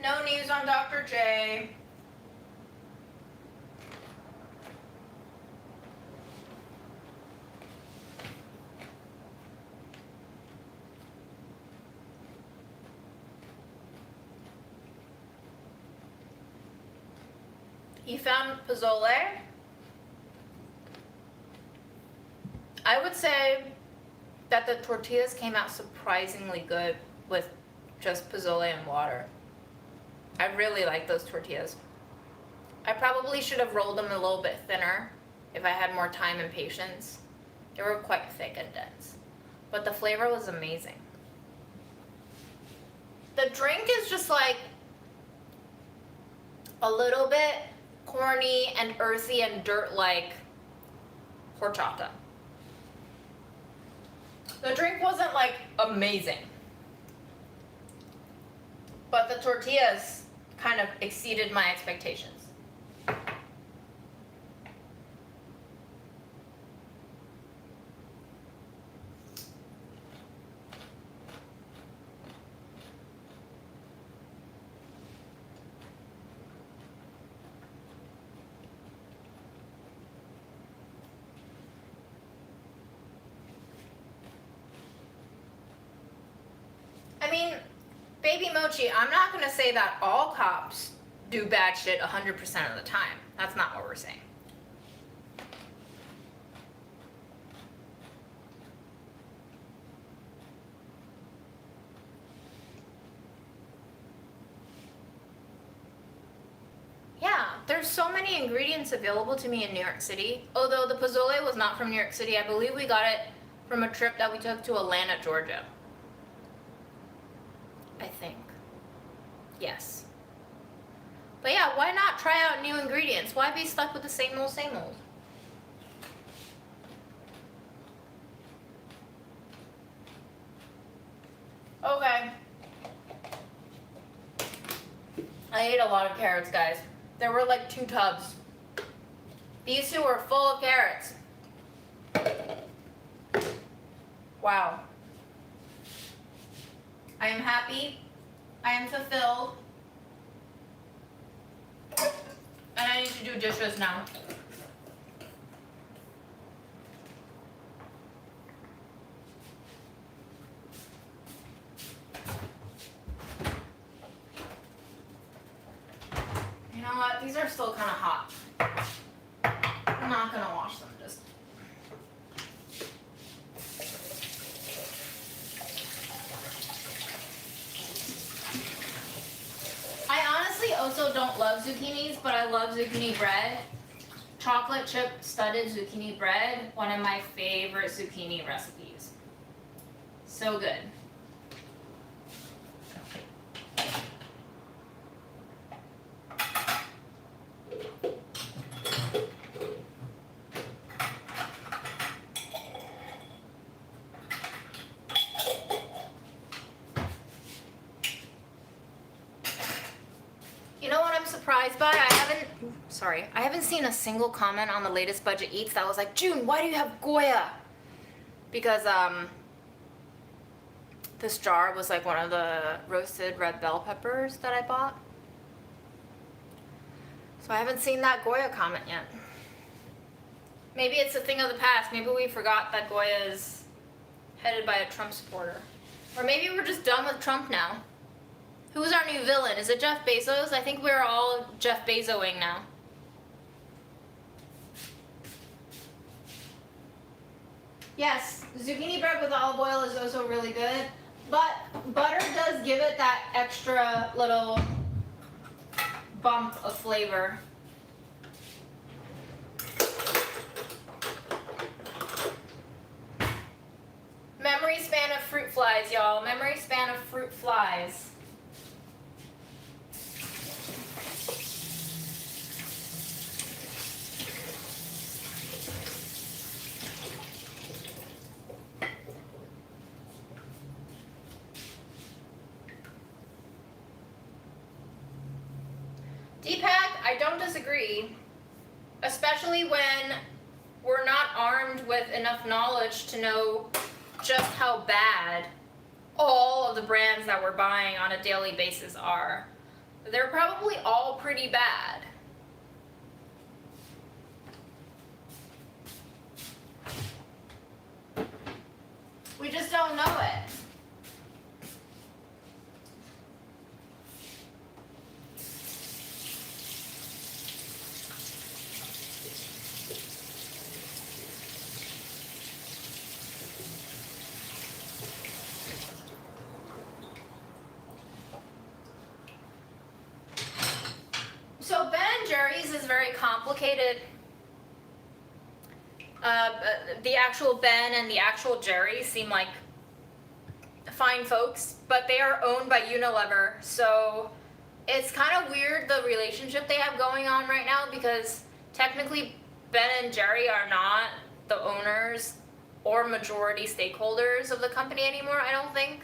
No news on Dr. J. You found pozole? I would say that the tortillas came out surprisingly good with just pozole and water. I really like those tortillas. I probably should have rolled them a little bit thinner if I had more time and patience. They were quite thick and dense, but the flavor was amazing. The drink is just like a little bit corny and earthy and dirt-like horchata. The drink wasn't like amazing, but the tortillas kind of exceeded my expectations. I mean, Baby Mochi, I'm not going to say that all cops do bad shit 100% of the time. That's not what we're saying. Yeah, there's so many ingredients available to me in New York City. Although the pozole was not from New York City, I believe we got it from a trip that we took to Atlanta, Georgia. I think. Yes. But yeah, why not try out new ingredients? Why be stuck with the same old, same old? Okay. I ate a lot of carrots, guys. There were like 2 tubs. These two are full of carrots. Wow. I am happy. I am fulfilled. And I need to do dishes now. You know what? These are still kind of hot. I'm not gonna wash them, just. I honestly also don't love zucchinis, but I love zucchini bread. Chocolate chip studded zucchini bread, one of my favorite zucchini recipes. So good. You know what I'm surprised by? I haven't seen a single comment on the latest Budget Eats that was like, June, why do you have Goya? Because this jar was like one of the roasted red bell peppers that I bought. So I haven't seen that Goya comment yet. Maybe it's a thing of the past. Maybe we forgot that Goya is headed by a Trump supporter. Or maybe we're just done with Trump now. Who's our new villain? Is it Jeff Bezos? I think we're all Jeff Bezoing now. Yes, zucchini bread with olive oil is also really good, but butter does give it that extra little bump of flavor. Memory span of fruit flies, y'all. Memory span of fruit flies. Deepak, I don't disagree, especially when we're not armed with enough knowledge to know just how bad all of the brands that we're buying on a daily basis are. They're probably all pretty bad. We just don't know it. So Ben & Jerry's is very complicated. The actual Ben and the actual Jerry seem like fine folks, but they are owned by Unilever, so it's kind of weird the relationship they have going on right now, because technically Ben and Jerry are not the owners or majority stakeholders of the company anymore, I don't think.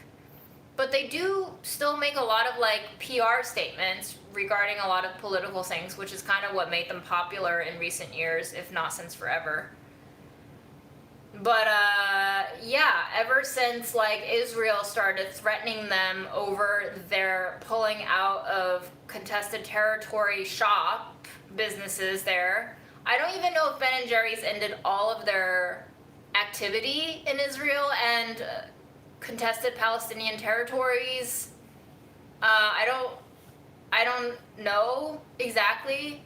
But they do still make a lot of like PR statements regarding a lot of political things, which is kind of what made them popular in recent years, if not since forever. But yeah, ever since like Israel started threatening them over their pulling out of contested territory shop businesses there, I don't even know if Ben & Jerry's ended all of their activity in Israel and contested Palestinian territories. I don't know exactly,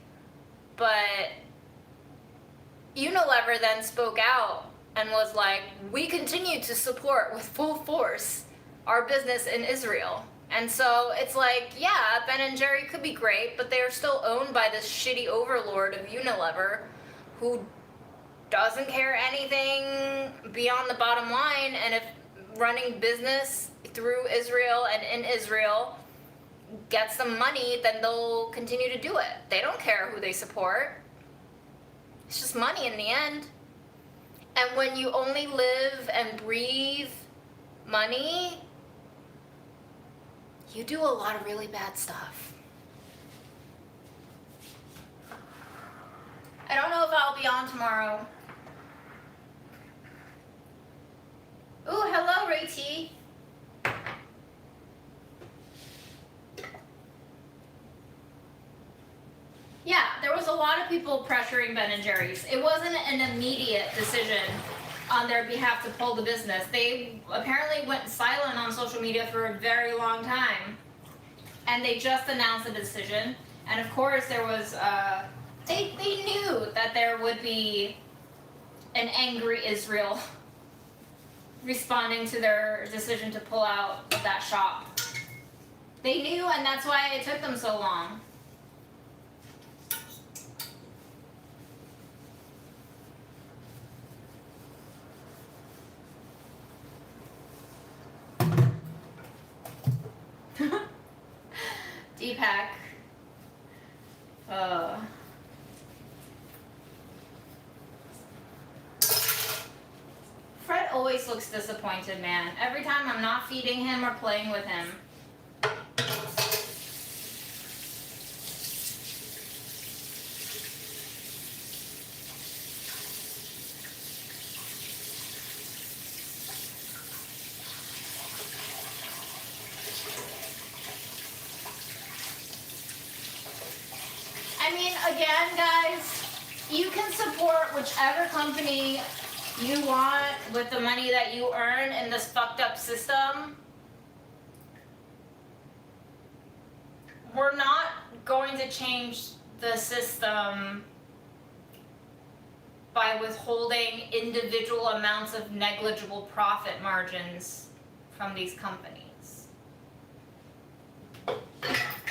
but Unilever then spoke out and was like, we continue to support with full force our business in Israel. And so it's like, yeah, Ben & Jerry could be great, but they are still owned by this shitty overlord of Unilever who doesn't care anything beyond the bottom line, and if running business through Israel and in Israel gets them money, then they'll continue to do it. They don't care who they support. It's just money in the end. And when you only live and breathe money, you do a lot of really bad stuff. I don't know if I'll be on tomorrow. Ooh, hello, Ray T. Yeah, there was a lot of people pressuring Ben & Jerry's. It wasn't an immediate decision on their behalf to pull the business. They apparently went silent on social media for a very long time. And they just announced the decision. And of course there was, they knew that there would be an angry Israel responding to their decision to pull out of that shop. They knew, and that's why it took them so long. Deepak. Fred always looks disappointed, man. Every time I'm not feeding him or playing with him. I mean, again, guys, you can support whichever company you want with the money that you earn in this fucked up system. We're not going to change the system by withholding individual amounts of negligible profit margins from these companies.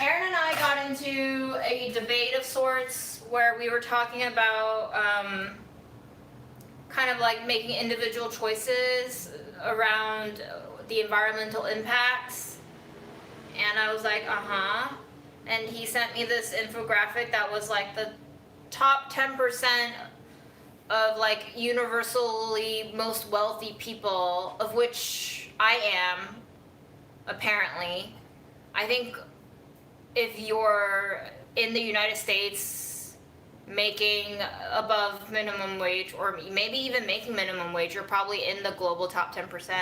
Aaron and I got into a debate of sorts where we were talking about kind of like making individual choices around the environmental impacts. And I was like, uh-huh. And he sent me this infographic that was like the top 10% of like universally most wealthy people, of which I am, apparently. I think if you're in the United States making above minimum wage, or maybe even making minimum wage, you're probably in the global top 10%.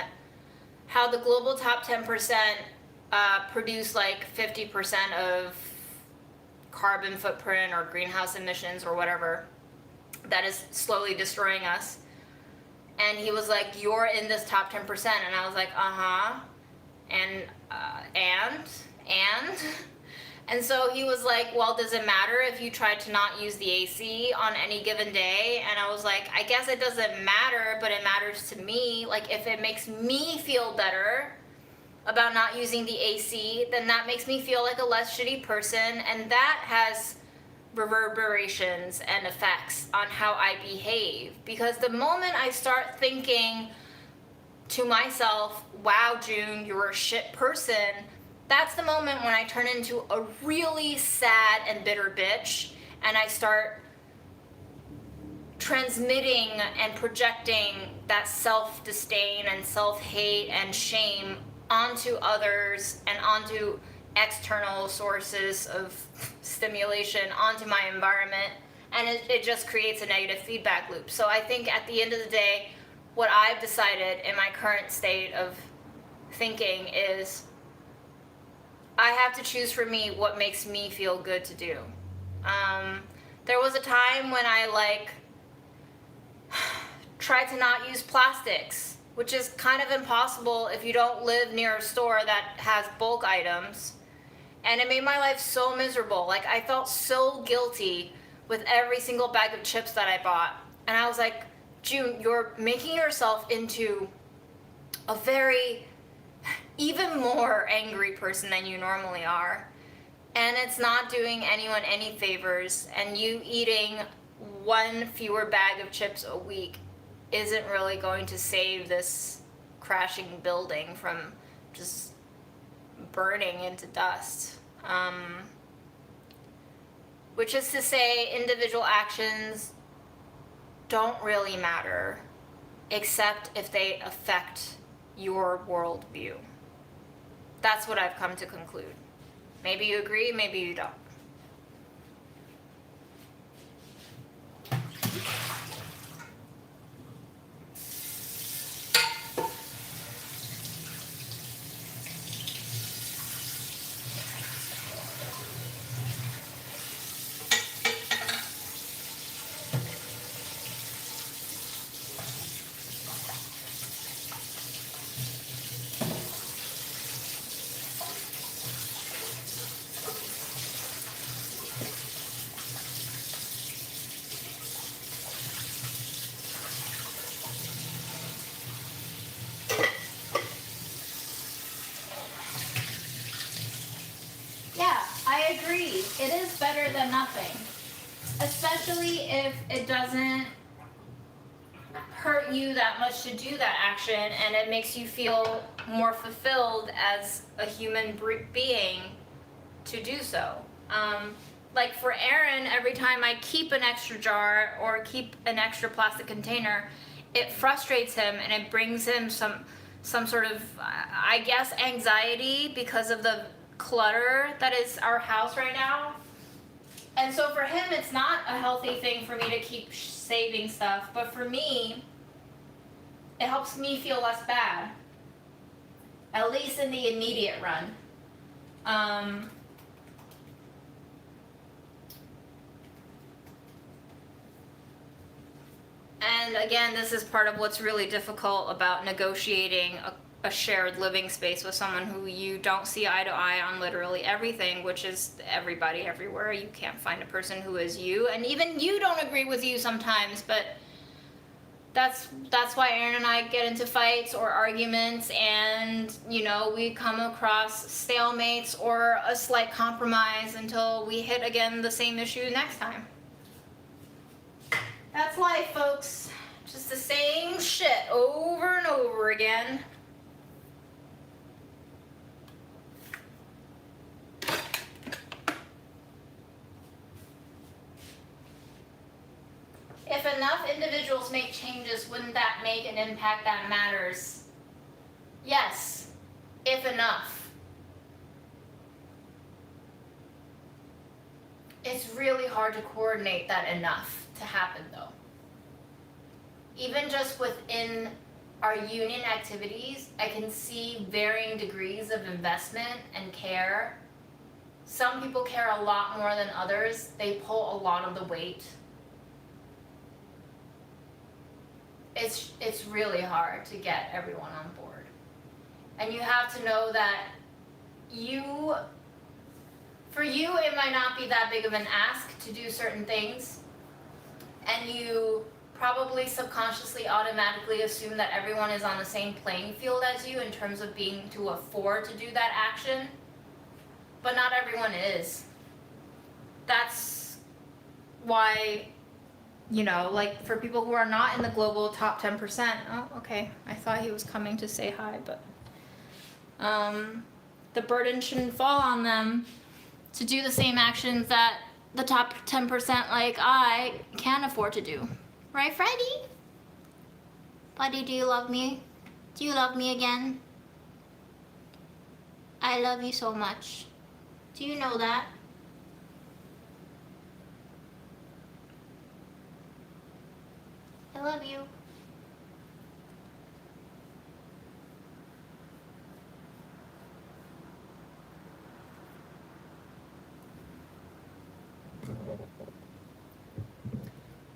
How the global top 10% produce like 50% of carbon footprint or greenhouse emissions or whatever that is slowly destroying us. And he was like, you're in this top 10%. And I was like, uh-huh. And And so he was like, well, does it matter if you try to not use the AC on any given day? And I was like, I guess it doesn't matter, but it matters to me. Like, if it makes me feel better about not using the AC, then that makes me feel like a less shitty person, and that has reverberations and effects on how I behave. Because the moment I start thinking to myself, wow, June, you're a shit person, that's the moment when I turn into a really sad and bitter bitch, and I start transmitting and projecting that self-disdain and self-hate and shame onto others and onto external sources of stimulation, onto my environment, and it just creates a negative feedback loop. So I think at the end of the day, what I've decided in my current state of thinking is I have to choose for me what makes me feel good to do. There was a time when I tried to not use plastics, which is kind of impossible if you don't live near a store that has bulk items. And it made my life so miserable. Like, I felt so guilty with every single bag of chips that I bought. And I was like, June, you're making yourself into a very, even more angry person than you normally are. And it's not doing anyone any favors. And you eating one fewer bag of chips a week isn't really going to save this crashing building from just burning into dust. Which is to say, individual actions don't really matter, except if they affect your worldview. That's what I've come to conclude. Maybe you agree, maybe you don't. it is better than nothing. Especially if it doesn't hurt you that much to do that action and it makes you feel more fulfilled as a human being to do so. Like for Aaron, every time I keep an extra jar or keep an extra plastic container, it frustrates him and it brings him some sort of, I guess, anxiety because of the clutter that is our house right now. And so for him, it's not a healthy thing for me to keep saving stuff, but for me, it helps me feel less bad, at least in the immediate run. And again, this is part of what's really difficult about negotiating a shared living space with someone who you don't see eye to eye on literally everything, which is everybody everywhere. You can't find a person who is you, and even you don't agree with you sometimes, but that's why Aaron and I get into fights or arguments, and you know, we come across stalemates or a slight compromise until we hit again the same issue next time. That's life, folks. Just the same shit over and over again. If enough individuals make changes, wouldn't that make an impact that matters? Yes, if enough. It's really hard to coordinate that enough to happen though. Even just within our union activities, I can see varying degrees of investment and care. Some people care a lot more than others. They pull a lot of the weight. It's really hard to get everyone on board. And you have to know that for you, it might not be that big of an ask to do certain things, and you probably subconsciously automatically assume that everyone is on the same playing field as you in terms of being to afford to do that action, but not everyone is. That's why, you know, like for people who are not in the global top 10%, oh, okay, I thought he was coming to say hi, but the burden shouldn't fall on them to do the same actions that the top 10% like I can afford to do. Right, Freddie? Buddy, do you love me? Do you love me again? I love you so much. Do you know that? I love you.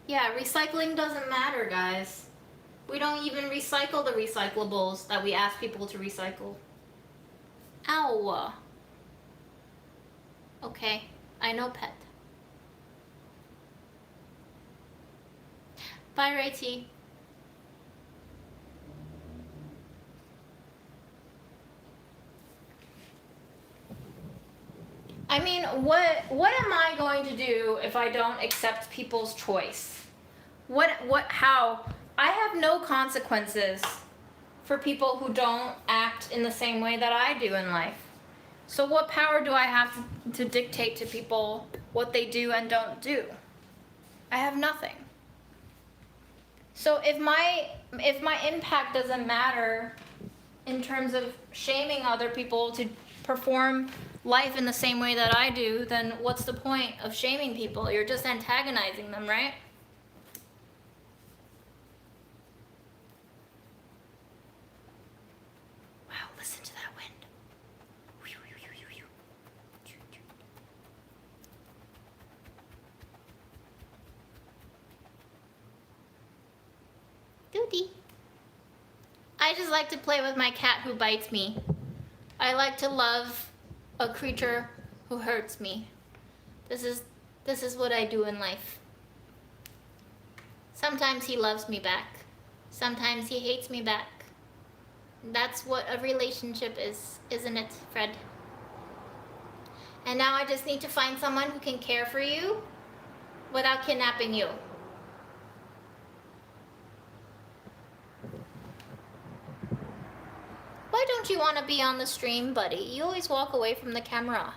Yeah, recycling doesn't matter, guys. We don't even recycle the recyclables that we ask people to recycle. Ow. Okay, I know, pet. Bye, Rayty. I mean, what am I going to do if I don't accept people's choice? How? I have no consequences for people who don't act in the same way that I do in life. So what power do I have to dictate to people what they do and don't do? I have nothing. So if my impact doesn't matter in terms of shaming other people to perform life in the same way that I do, then what's the point of shaming people? You're just antagonizing them, right? Wow, listen to that wind. Doody. I just like to play with my cat who bites me. I like to love a creature who hurts me. This is what I do in life. Sometimes he loves me back. Sometimes he hates me back. That's what a relationship is, isn't it, Fred? And now I just need to find someone who can care for you without kidnapping you. Why don't you want to be on the stream, buddy? You always walk away from the camera.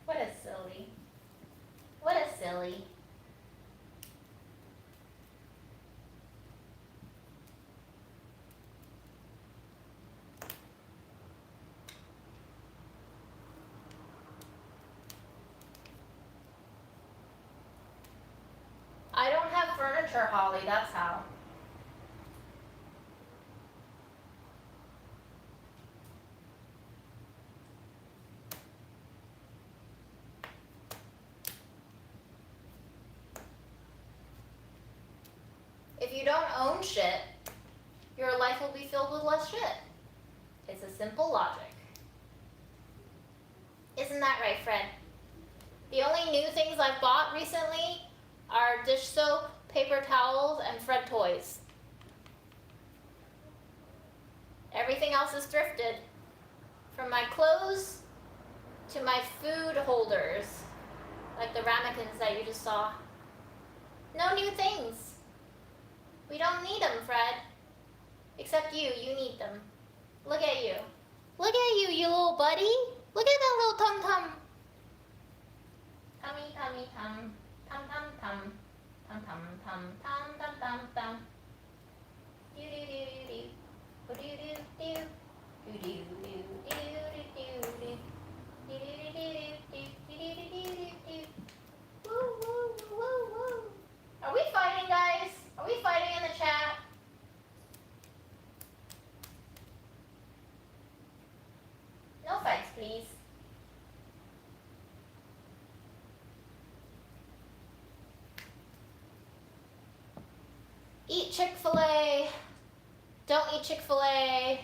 What a silly. What a silly. I don't have furniture, Holly, that's how. If you don't own shit, your life will be filled with less shit. It's a simple logic. Isn't that right, Fred? The only new things I've bought recently are dish soap, paper towels, and Fred toys. Everything else is thrifted. From my clothes to my food holders, like the ramekins that you just saw. No new things. We don't need them, Fred. Except you need them. Look at you. Look at you, you little buddy. Look at that little tum-tum. Tummy, tummy, tum. Tum-tum-tum. Tum-tum-tum, tum-tum-tum-tum. Do-do-do-do-do. Do-do-do-do. Do-do-do-do-do-do-do. Do-do-do-do-do-do-do-do-do. Woo, woo, woo, woo. Are we fighting, guys? Are we fighting in the chat? No fights, please. Eat Chick-fil-A. Don't eat Chick-fil-A.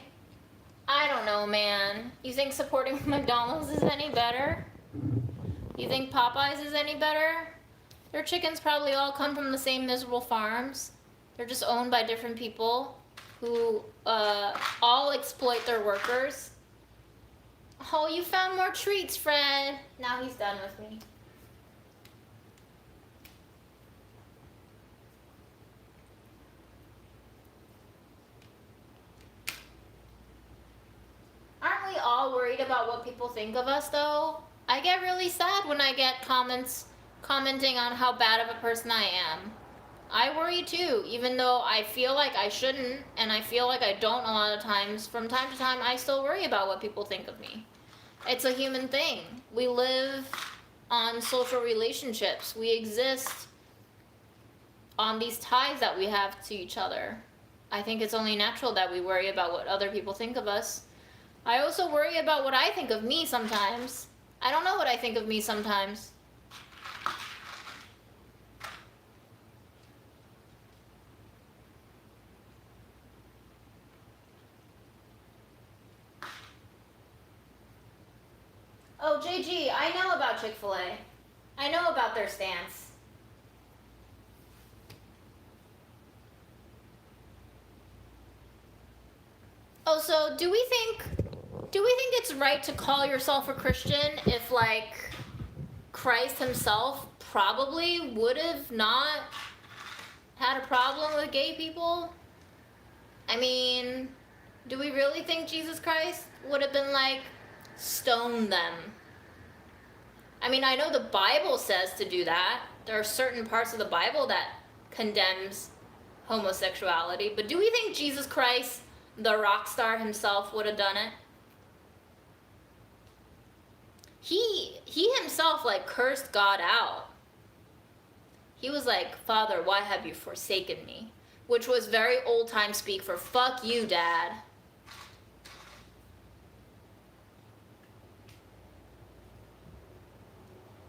I don't know, man. You think supporting McDonald's is any better? You think Popeyes is any better? Their chickens probably all come from the same miserable farms. They're just owned by different people who all exploit their workers. Oh, you found more treats, Fred. Now he's done with me. Aren't we all worried about what people think of us, though? I get really sad when I get commenting on how bad of a person I am. I worry too, even though I feel like I shouldn't, and I feel like I don't a lot of times. From time to time, I still worry about what people think of me. It's a human thing. We live on social relationships. We exist on these ties that we have to each other. I think it's only natural that we worry about what other people think of us. I also worry about what I think of me sometimes. I don't know what I think of me sometimes. Oh, JG, I know about Chick-fil-A. I know about their stance. Oh, so do we think it's right to call yourself a Christian if, like, Christ himself probably would have not had a problem with gay people? I mean, do we really think Jesus Christ would have been like, stone them? I mean, I know the Bible says to do that. There are certain parts of the Bible that condemns homosexuality, but do we think Jesus Christ, the rock star himself, would have done it? He himself, like, cursed God out. He was like, Father, why have you forsaken me? which was very old time speak for fuck you, Dad.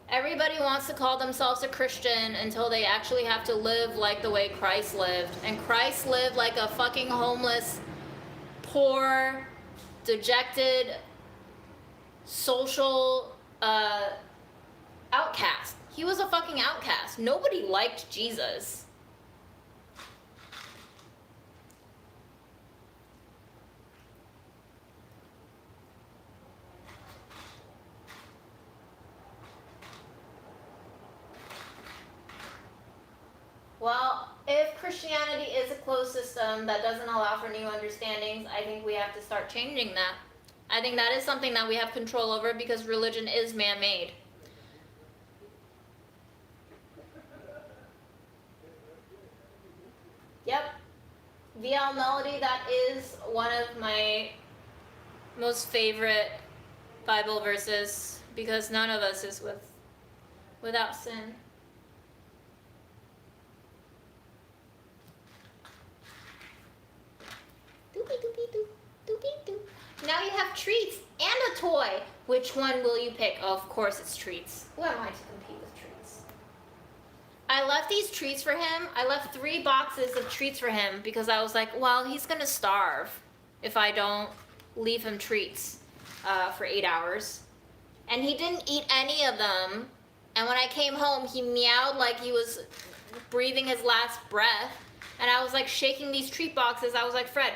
Everybody wants to call themselves a Christian until they actually have to live like the way Christ lived. And Christ lived like a fucking homeless, poor, dejected, social outcast. He was a fucking outcast. Nobody liked Jesus. Well, if Christianity is a closed system that doesn't allow for new understandings, I think we have to start changing that. I think that is something that we have control over because religion is man-made. Yep. VL Melody, that is one of my most favorite Bible verses because none of us is without sin. Now you have treats and a toy. Which one will you pick? Oh, of course it's treats. Who am I to compete with treats? I left these treats for him. I left 3 boxes of treats for him because I was like, well, he's gonna starve if I don't leave him treats for 8 hours. And he didn't eat any of them. And when I came home, he meowed like he was breathing his last breath. And I was like shaking these treat boxes. I was like, Fred,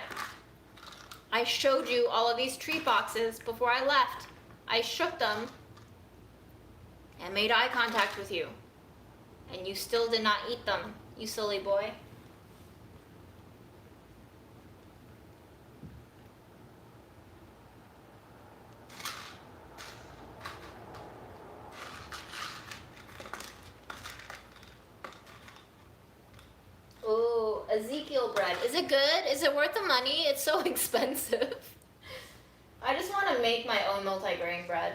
I showed you all of these treat boxes before I left. I shook them and made eye contact with you. And you still did not eat them, you silly boy. Ooh, Ezekiel bread. Is it good? Is it worth the money? It's so expensive. I just want to make my own multigrain bread.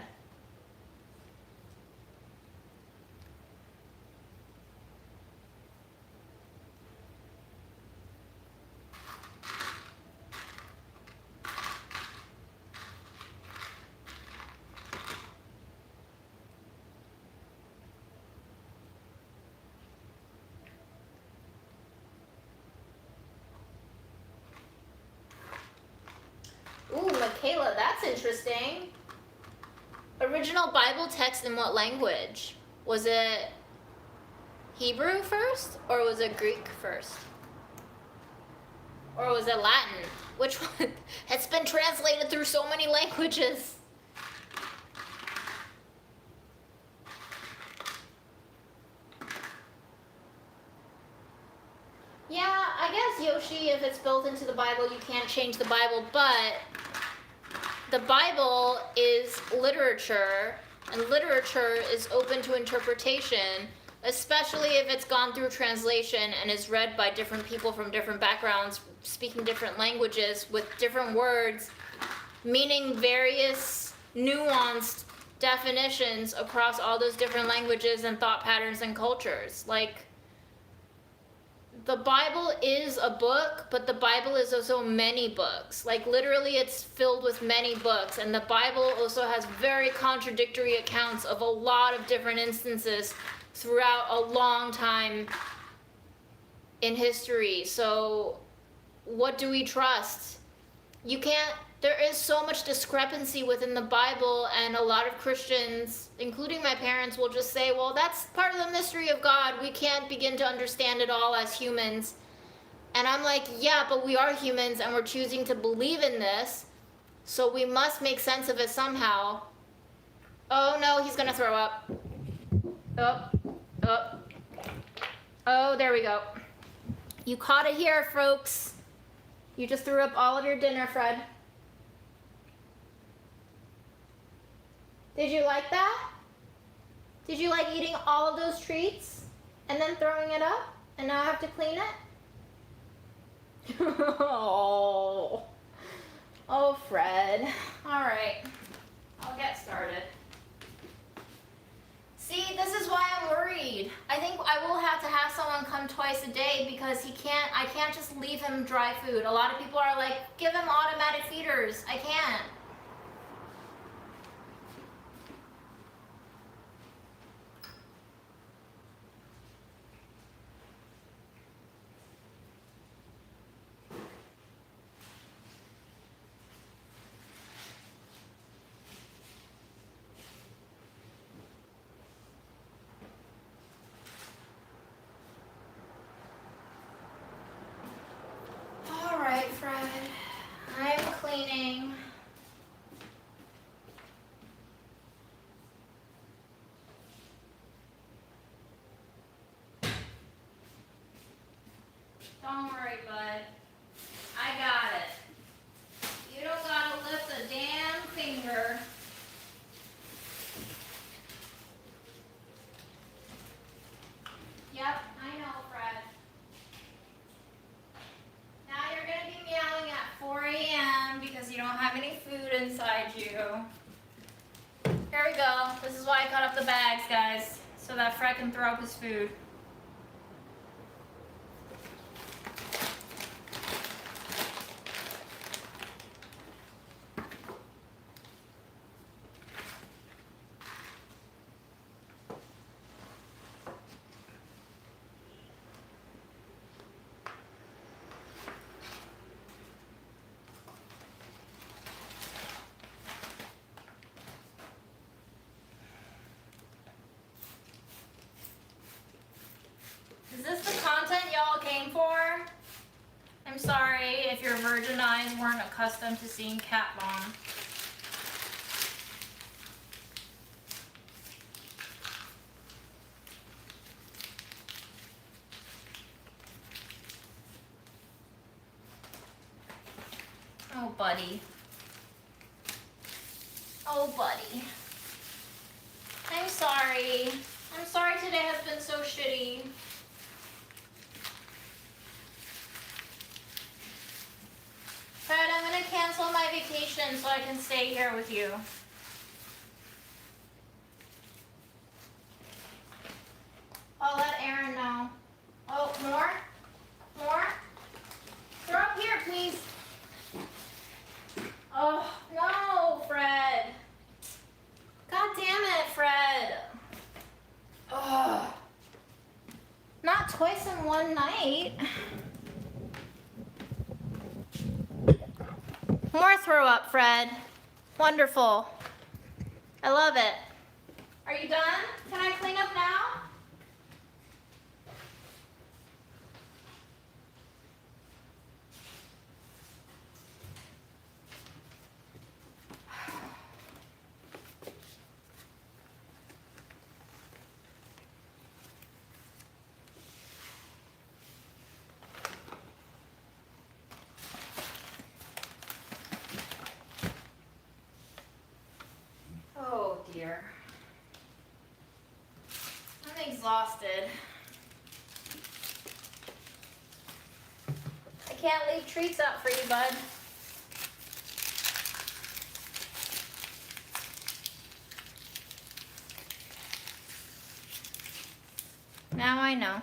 Ooh, Michaela, that's interesting. Original Bible text in what language? Was it Hebrew first, or was it Greek first? Or was it Latin? Which one? It's been translated through so many languages. Yeah, I guess, Yoshi, if it's built into the Bible, you can't change the Bible, but the Bible is literature, and literature is open to interpretation, especially if it's gone through translation and is read by different people from different backgrounds, speaking different languages with different words, meaning various nuanced definitions across all those different languages and thought patterns and cultures. Like, the Bible is a book, but the Bible is also many books. Like, literally, it's filled with many books. And the Bible also has very contradictory accounts of a lot of different instances throughout a long time in history. So, what do we trust? You can't, there is so much discrepancy within the Bible, and a lot of Christians, including my parents, will just say, well, that's part of the mystery of God. We can't begin to understand it all as humans. And I'm like, yeah, but we are humans, and we're choosing to believe in this, so we must make sense of it somehow. Oh, no, he's gonna throw up. Oh, there we go. You caught it here, folks. You just threw up all of your dinner, Fred. Did you like that? Did you like eating all of those treats and then throwing it up and now I have to clean it? Oh, Fred. All right, I'll get started. See, this is why I'm worried. I think I will have to have someone come twice a day because I can't just leave him dry food. A lot of people are like, give him automatic feeders. I can't. All right, Fred. I'm cleaning. Don't worry, bud. I got it. You don't gotta lift a damn finger. Yep, I know, Fred. Now you're gonna be meowing at 4 a.m. because you don't have any food inside you. Here we go. This is why I cut up the bags, guys, so that Fred can throw up his food. Is this the content y'all came for? I'm sorry if your virgin eyes weren't accustomed to seeing cat mom. Oh, buddy. Oh, buddy. I'm sorry. I'm sorry today has been so shitty. Fred, I'm gonna cancel my vacation so I can stay here with you. I'll let Aaron know. Oh, more? More? Throw up here, please. Oh, no, Fred. God damn it, Fred. Ugh. Not twice in one night. More throw up, Fred. Wonderful. I love it. Are you done? Can I clean up now? Oh dear. I'm exhausted. I can't leave treats out for you, bud. Now I know.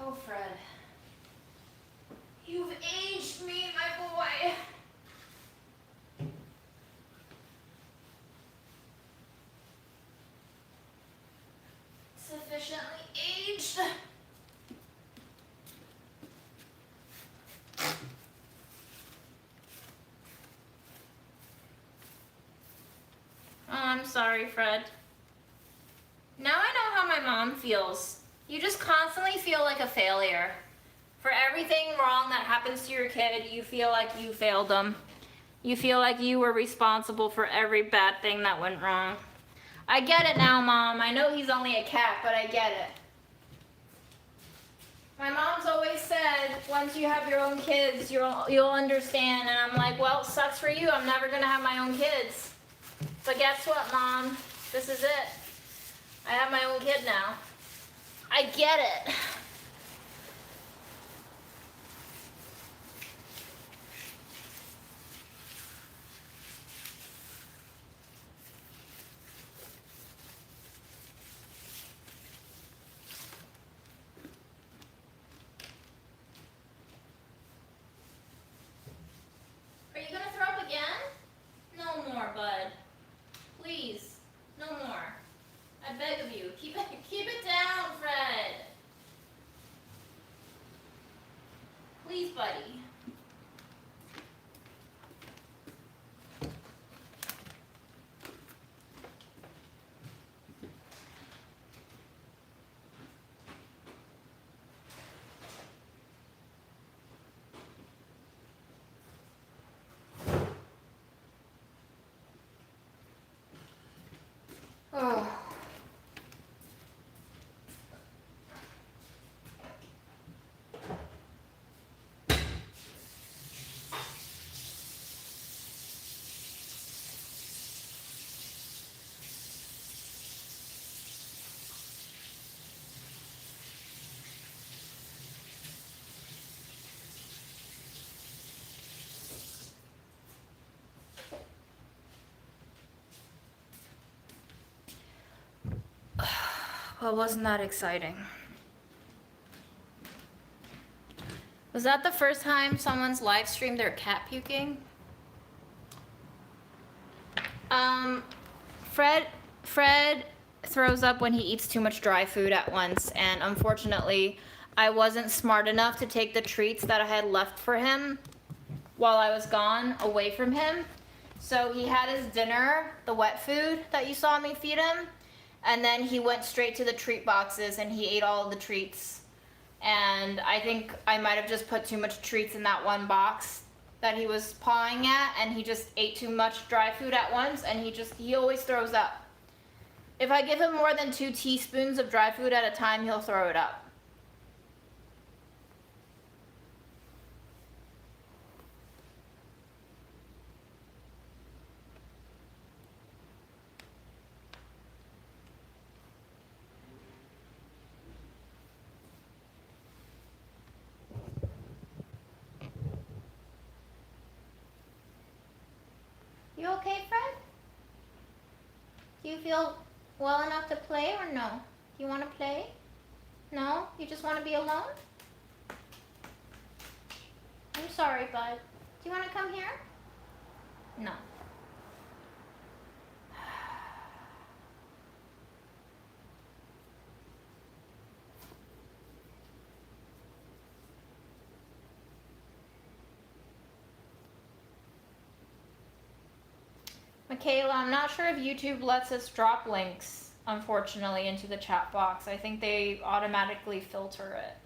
Oh, Fred. You've aged me, my boy. Sufficiently aged. Oh, I'm sorry, Fred. Now I know how my mom feels. You just constantly feel like a failure. For everything wrong that happens to your kid, you feel like you failed them. You feel like you were responsible for every bad thing that went wrong. I get it now, Mom. I know he's only a cat, but I get it. My mom's always said, once you have your own kids, you'll understand. And I'm like, well, sucks for you. I'm never going to have my own kids. But guess what, Mom? This is it. I have my own kid now. I get it. Are you gonna throw up again? No more, bud. Please, no more. I beg of you, keep it down, Fred. Please, buddy. Oh. Well, wasn't that exciting? Was that the first time someone's live streamed their cat puking? Fred throws up when he eats too much dry food at once, and unfortunately, I wasn't smart enough to take the treats that I had left for him while I was gone away from him. So he had his dinner, the wet food that you saw me feed him, and then he went straight to the treat boxes and he ate all of the treats. And I think I might have just put too much treats in that one box that he was pawing at, and he just ate too much dry food at once, and he always throws up. If I give him more than 2 teaspoons of dry food at a time, he'll throw it up. You okay, Fred? Do you feel well enough to play or no? Do you want to play? No? You just want to be alone? I'm sorry, bud. Do you want to come here? No. Michaela, I'm not sure if YouTube lets us drop links, unfortunately, into the chat box. I think they automatically filter it.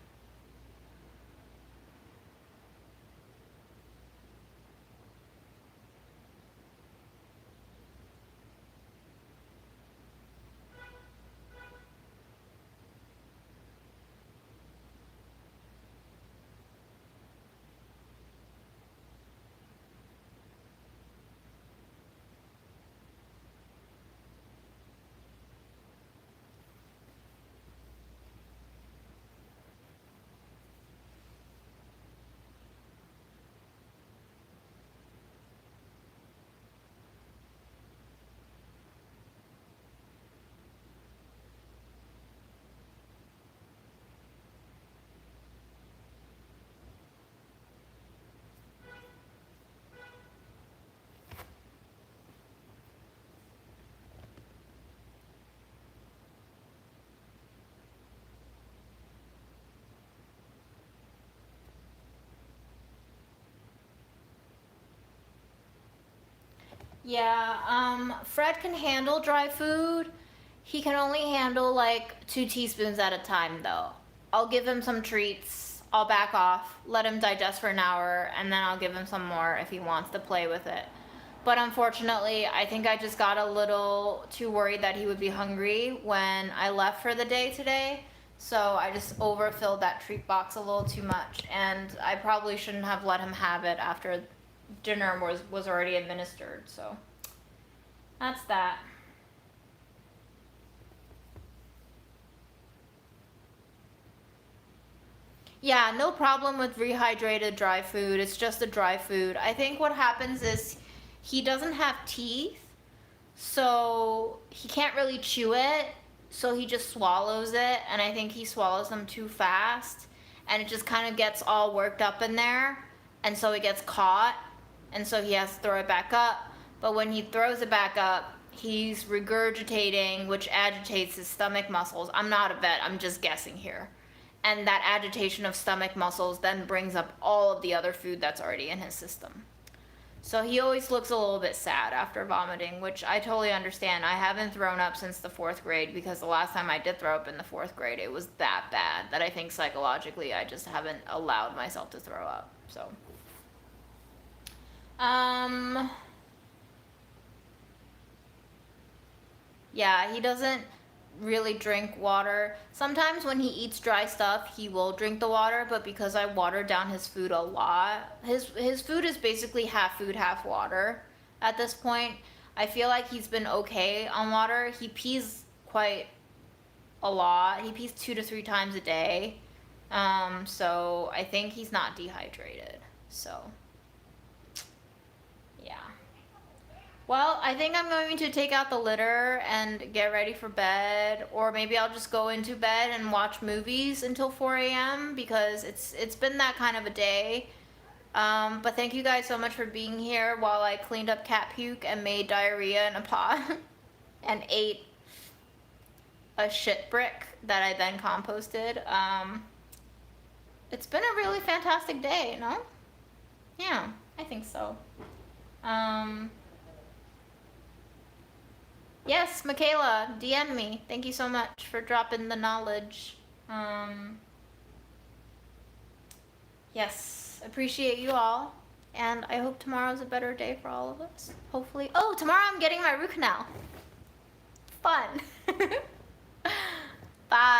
Yeah, Fred can handle dry food. He can only handle like 2 teaspoons at a time though. I'll give him some treats. I'll back off, let him digest for an hour, and then I'll give him some more if he wants to play with it. But unfortunately, I think I just got a little too worried that he would be hungry when I left for the day today. So I just overfilled that treat box a little too much, and I probably shouldn't have let him have it after dinner was already administered. So that's that. Yeah, no problem with rehydrated dry food. It's just a dry food. I think what happens is he doesn't have teeth, so he can't really chew it, so he just swallows it, and I think he swallows them too fast, and it just kind of gets all worked up in there, and so it gets caught, and so he has to throw it back up. But when he throws it back up, he's regurgitating, which agitates his stomach muscles. I'm not a vet, I'm just guessing here. And that agitation of stomach muscles then brings up all of the other food that's already in his system. So he always looks a little bit sad after vomiting, which I totally understand. I haven't thrown up since the 4th grade because the last time I did throw up in the 4th grade, it was that bad that I think psychologically I just haven't allowed myself to throw up. So, yeah, he doesn't really drink water. Sometimes when he eats dry stuff, he will drink the water, but because I water down his food a lot, his food is basically half food, half water at this point. I feel like he's been okay on water. He pees quite a lot. He pees 2 to 3 times a day. So I think he's not dehydrated. So yeah. Well, I think I'm going to take out the litter and get ready for bed, or maybe I'll just go into bed and watch movies until 4 a.m. because it's been that kind of a day. But thank you guys so much for being here while I cleaned up cat puke and made diarrhea in a pot and ate a shit brick that I then composted. It's been a really fantastic day, no? Yeah, I think so. Yes, Michaela, DM me. Thank you so much for dropping the knowledge. Yes, appreciate you all. And I hope tomorrow's a better day for all of us. Hopefully. Oh, tomorrow I'm getting my root canal. Fun. Bye.